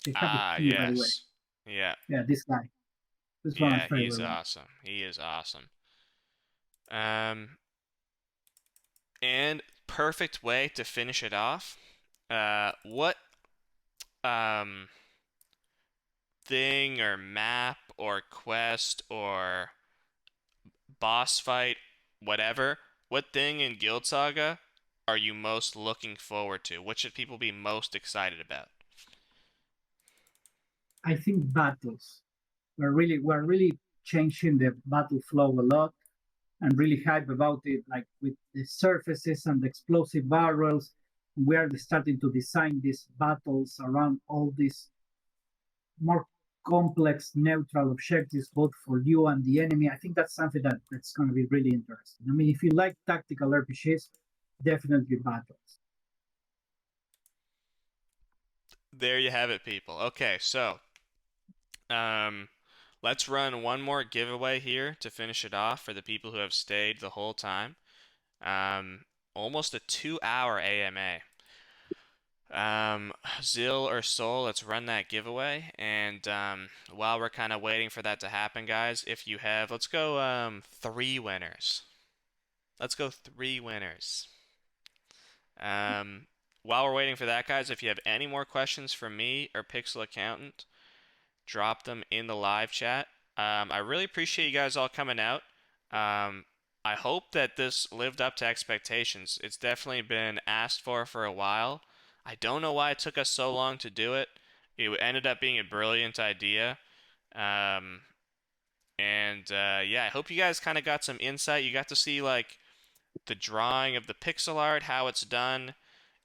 They have it Ah, here, by the way. yes. Yeah. Yeah, this guy. This is one of my Yeah, he's favorite ones. awesome. He is awesome. Um, and perfect way to finish it off. What um thing or map or quest or boss fight, whatever, what thing in Guild Saga are you most looking forward to? What should people be most excited about? I think battles. We're really changing the battle flow a lot and really hype about it, like with the surfaces and the explosive barrels. We are starting to design these battles around all these more complex neutral objectives, both for you and the enemy. I think that's something that's going to be really interesting. I mean, if you like tactical RPGs, definitely battles. There you have it, people. Okay, so um, let's run one more giveaway here to finish it off for the people who have stayed the whole time. Um, Almost a 2 hour AMA. Zill or Soul, let's run that giveaway. And while we're kind of waiting for that to happen, guys, if you have, let's go three winners. Let's go three winners. Um, while we're waiting for that, guys, if you have any more questions for me or Pixel Accountant, drop them in the live chat. I really appreciate you guys all coming out. Um, I hope that this lived up to expectations. It's definitely been asked for a while. I don't know why it took us so long to do it. It ended up being a brilliant idea. Um, and yeah, I hope you guys kind of got some insight. You got to see like the drawing of the pixel art, how it's done.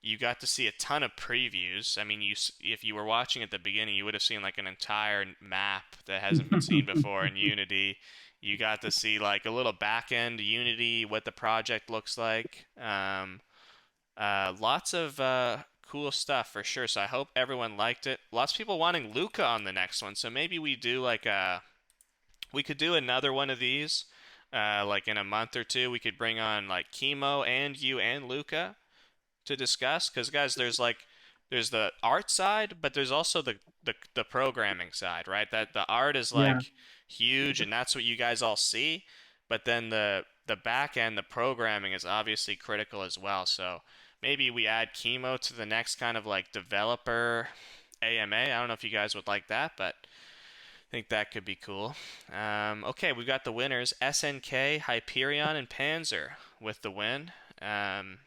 You got to see a ton of previews. I mean, if you were watching at the beginning, you would have seen like an entire map that hasn't been seen before in Unity. You got to see like a little back end Unity, what the project looks like. Lots of cool stuff for sure. So I hope everyone liked it. Lots of people wanting Luca on the next one. So maybe we could do another one of these. Like in a month or two, we could bring on like Chemo and you and Luca to discuss because guys there's the art side but there's also the programming side, right? That the art is Yeah, like huge and that's what you guys all see, but then the back end, the programming is obviously critical as well. So maybe we add chemo to the next kind of like developer AMA. I don't know if you guys would like that, but I think that could be cool. Okay, we've got the winners: SNK, Hyperion, and Panzer with the win. Um,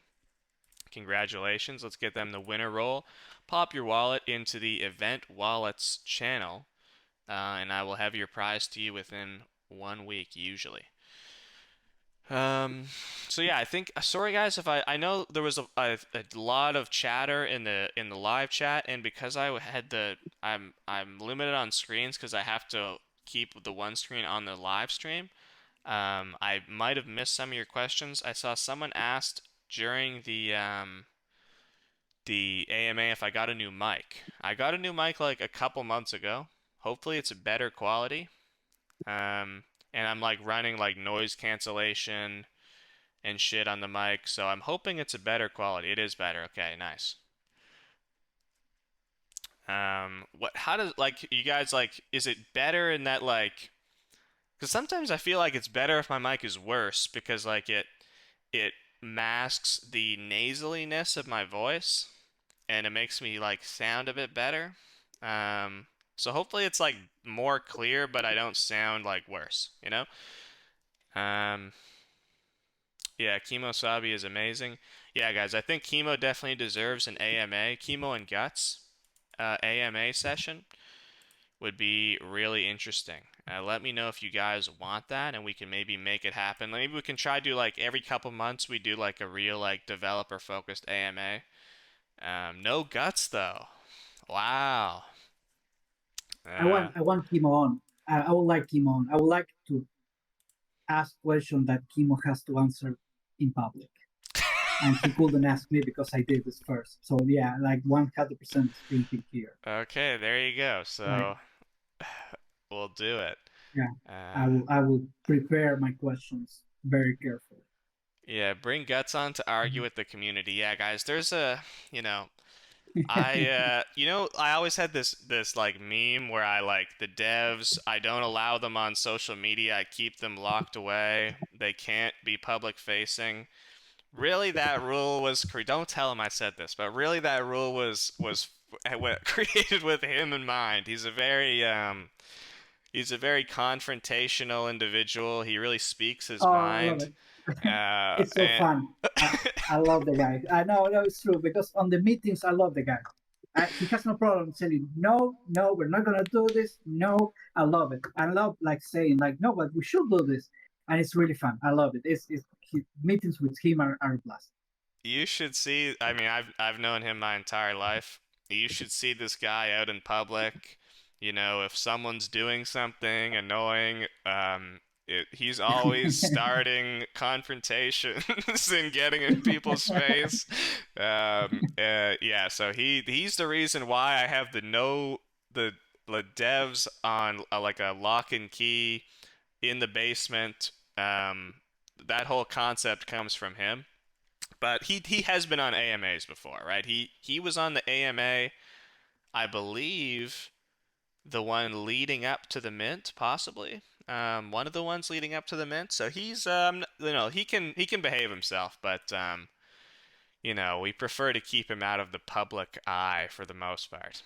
Congratulations. Let's get them the winner roll. Pop your wallet into the event wallets channel, and I will have your prize to you within 1 week, usually. Um, so yeah, I think sorry guys if I know there was a lot of chatter in the live chat, and because I had the I'm limited on screens because I have to keep the one screen on the live stream. I might have missed some of your questions. I saw someone asked during the AMA if I got a new mic. I got a new mic like a couple months ago. Hopefully it's a better quality. And I'm like running like noise cancellation and shit on the mic, so I'm hoping it's a better quality. It is better. Okay, nice. What? How does like you guys like? Is it better in that like? Because sometimes I feel like it's better if my mic is worse because like it masks the nasaliness of my voice and it makes me like sound a bit better. So hopefully it's like more clear, but I don't sound like worse, you know? Um, yeah, Chemo Sabi is amazing. Yeah, guys, I think Chemo definitely deserves an AMA. Chemo and Guts AMA session would be really interesting. Let me know if you guys want that, and we can maybe make it happen. Maybe we can try to do like every couple months we do like a real like developer focused AMA. No guts though. Wow. Uh, I want Kimo on. I would like Kimo on. I would like to ask questions that Kimo has to answer in public, and he couldn't ask me because I did this first. So yeah, like 100% speaking here. okay, there you go. Like So we'll do it. yeah, Uh, I will prepare my questions very carefully. yeah, bring guts on to argue Mhm. with the community. Yeah, guys, there's a, I always had this like meme where I like the devs, I don't allow them on social media. I keep them locked away. They can't be public facing. Really, that rule was don't tell him I said this, but really that rule was created with him in mind. He's a very confrontational individual. He really speaks his Oh, I love mind. it. It's so And fun. I love the guy. I know, no, it's true because on the meetings, I love the guy. He has no problem saying no, no, we're not gonna do this. No, I love it. I love like saying like no, but we should do this, and it's really fun. I love it. Meetings with him are a blast. you should see, I mean, I've known him my entire life. You should see this guy out in public. If someone's doing something annoying, he's always starting confrontations and getting in people's face. Yeah, so he's the reason why I have the devs on like a lock and key in the basement. That whole concept comes from him. But he has been on AMAs before, right? He was on the AMA, I believe, the one leading up to the mint, possibly. One of the ones leading up to the mint. So he's he can behave himself, but we prefer to keep him out of the public eye for the most part.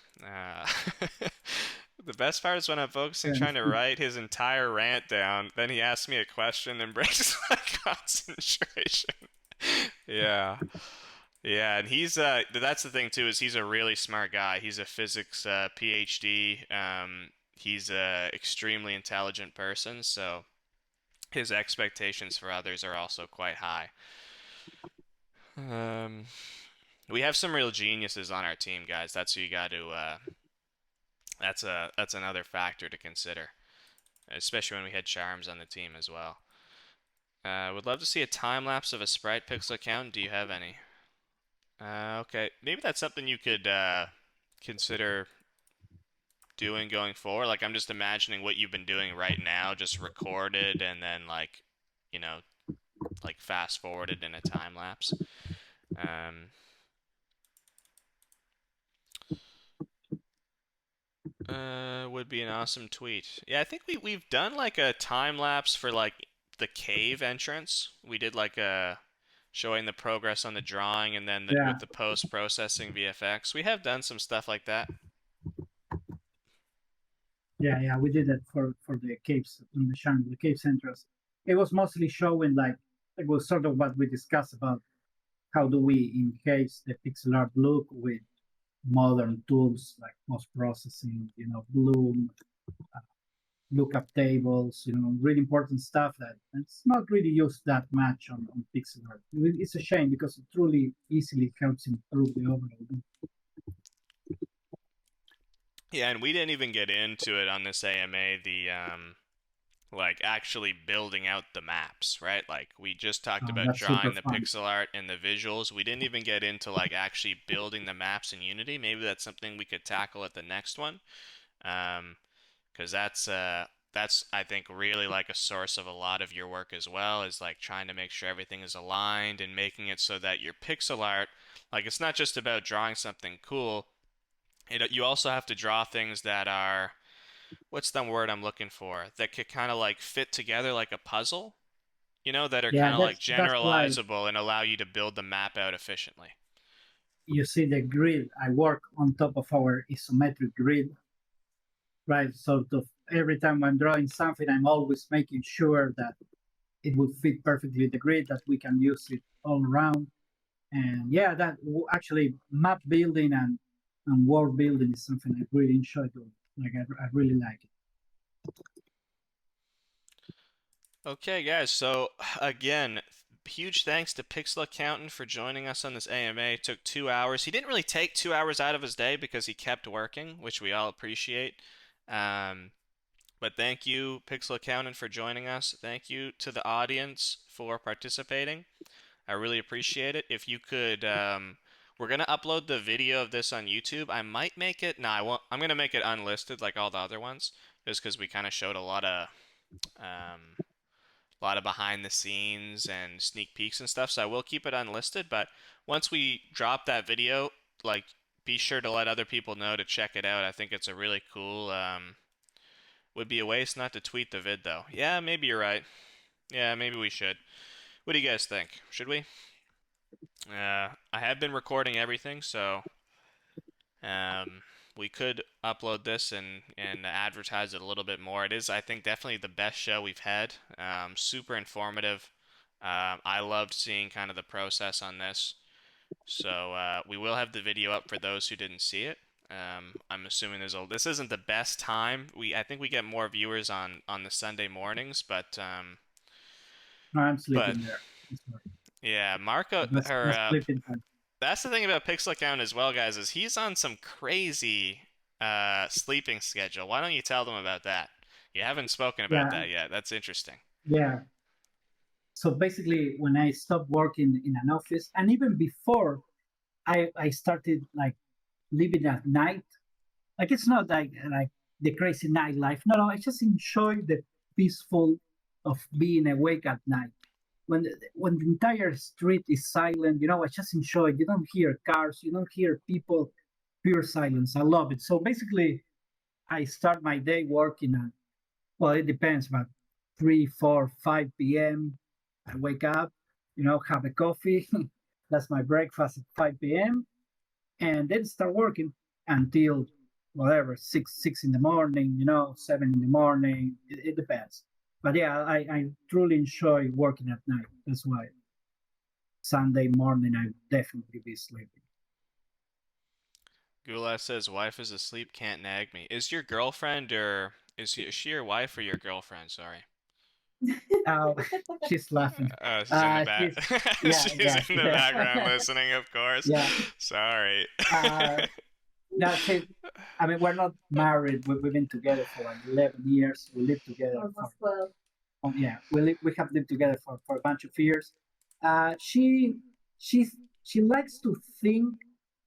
The best part is when I'm focusing Yeah, trying it's to good. write his entire rant down, then he asks me a question and breaks my concentration. Yeah. Yeah, and he's that's the thing too is he's a really smart guy. He's a physics PhD. He's a extremely intelligent person, so his expectations for others are also quite high. Um, we have some real geniuses on our team, guys. That's who you got to that's another factor to consider, especially when we had Charms on the team as well. Would love to see a time lapse of a sprite pixel count. Do you have any? Okay, maybe that's something you could consider doing going forward. Like I'm just imagining what you've been doing right now, just recorded and then you know, like fast forwarded in a time lapse. Um, would be an awesome tweet. Yeah, I think we've done like a time lapse for like the cave entrance. We did like a showing the progress on the drawing and then Yeah, with the post processing VFX. We have done some stuff like that. yeah. We did that for the caves on the channel, the cave centers. It was mostly showing like it was sort of what we discussed about how do we enhance the pixel art look with modern tools like post processing, Bloom, lookup tables, really important stuff that it's not really used that much on pixel art. It's a shame because it truly easily helps improve the overall look. Yeah, and we didn't even get into it on this AMA, the like actually building out the maps, right? Like we just talked about That's super drawing the fun. pixel art and the visuals. We didn't even get into like actually building the maps in Unity. Maybe that's something we could tackle at the next one. Um, because that's I think really like a source of a lot of your work as well is like trying to make sure everything is aligned and making it so that your pixel art like it's not just about drawing something cool. You also have to draw things that are what's the word I'm looking for that could kind of like fit together like a puzzle, that are Yeah, kind of like that's why generalizable and allow you to build the map out efficiently. you see the grid. I work on top of our isometric grid, right? Sort of every time I'm drawing something, I'm always making sure that it would fit perfectly the grid, that we can use it all around. And yeah, that actually map building and world building is something I really enjoy doing. Like I really like it. Okay, guys. So again, huge thanks to Pixel Accountant for joining us on this AMA. It took 2 hours. He didn't really take 2 hours out of his day because he kept working, which we all appreciate. Um, but thank you, Pixel Accountant, for joining us. Thank you to the audience for participating. I really appreciate it. If you could, we're gonna upload the video of this on YouTube. I might make it. No, I won't. I'm gonna make it unlisted like all the other ones, just because we kind of showed um, a lot of behind the scenes and sneak peeks and stuff. So I will keep it unlisted. But once we drop that video, like, be sure to let other people know to check it out. I think it's a really cool. Would be a waste not to tweet the vid though. Yeah, maybe you're right. Yeah, maybe we should. What do you guys think? Should we? I have been recording everything, so um, we could upload this and advertise it a little bit more. It is, I think, definitely the best show we've had. Super informative. I loved seeing kind of the process on this. So we will have the video up for those who didn't see it. I'm assuming this isn't the best time. I think we get more viewers on the Sunday mornings, No, I'm but sleeping there. yeah, Marco That's or that's sleeping time. that's the thing about Pixel Account as well, guys, is he's on some crazy sleeping schedule. Why don't you tell them about that? You haven't spoken about Yeah, that yet. That's interesting. yeah. So basically, when I stopped working in an office, and even before I started like living at night. Like it's not like the crazy nightlife. No, I just enjoy the peaceful of being awake at night. When the entire street is silent, I just enjoy it. You don't hear cars, you don't hear people, pure silence. I love it. So basically, I start my day working at, well, it depends, but 3, 4, 5 p.m. I wake up, have a coffee. That's my breakfast at 5 p.m. and then start working until whatever 6 in the morning, 7 in the morning. It depends, but yeah, I truly enjoy working at night. That's why Sunday morning I definitely be sleeping. Gula says, "Wife is asleep, can't nag me." Is your girlfriend or is she your wife or your girlfriend? Sorry. Oh, she's laughing. She's in the back. She's Yeah, She's yeah, in the background listening, of course. yeah. Sorry. uh that's it. I mean, we're not married. We've been together for like 11 years. We live together almost 12. Yeah, we have lived together for a bunch of years. She likes to think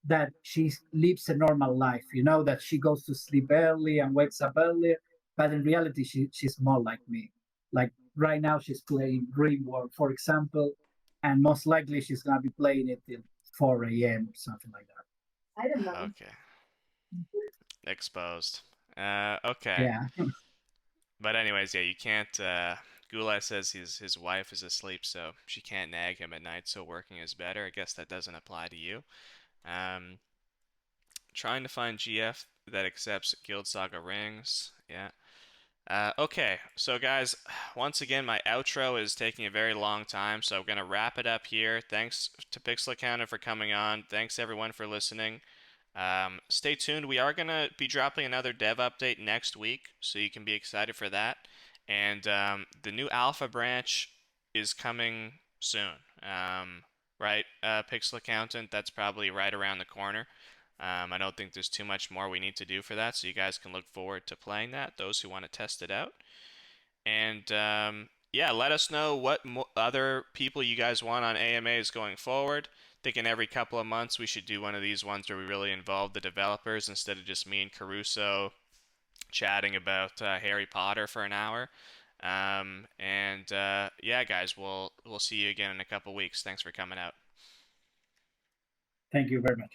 that she lives a normal life, that she goes to sleep early and wakes up earlier. But in reality, she's more like me. Like right now, she's playing Dream World, for example, and most likely she's gonna be playing it till 4 a.m. something like that. I don't know. Okay. Exposed. Okay. Yeah, But anyways, yeah, you can't Gulai says his wife is asleep, so she can't nag him at night, so working is better. I guess that doesn't apply to you. Um, Trying to find GF that accepts Guild Saga rings. Yeah. Okay, so guys, once again, my outro is taking a very long time, so I'm gonna wrap it up here. Thanks to PixelAccountant for coming on. Thanks everyone for listening. Stay tuned. We are gonna be dropping another dev update next week, so you can be excited for that. And the new alpha branch is coming soon. Right, PixelAccountant, that's probably right around the corner. I don't think there's too much more we need to do for that, so you guys can look forward to playing that, those who want to test it out. And yeah, let us know what other people you guys want on AMAs going forward. Thinking every couple of months we should do one of these ones where we really involve the developers instead of just me and Caruso chatting about Harry Potter for an hour. And yeah, guys, we'll see you again in a couple weeks. Thanks for coming out. Thank you very much.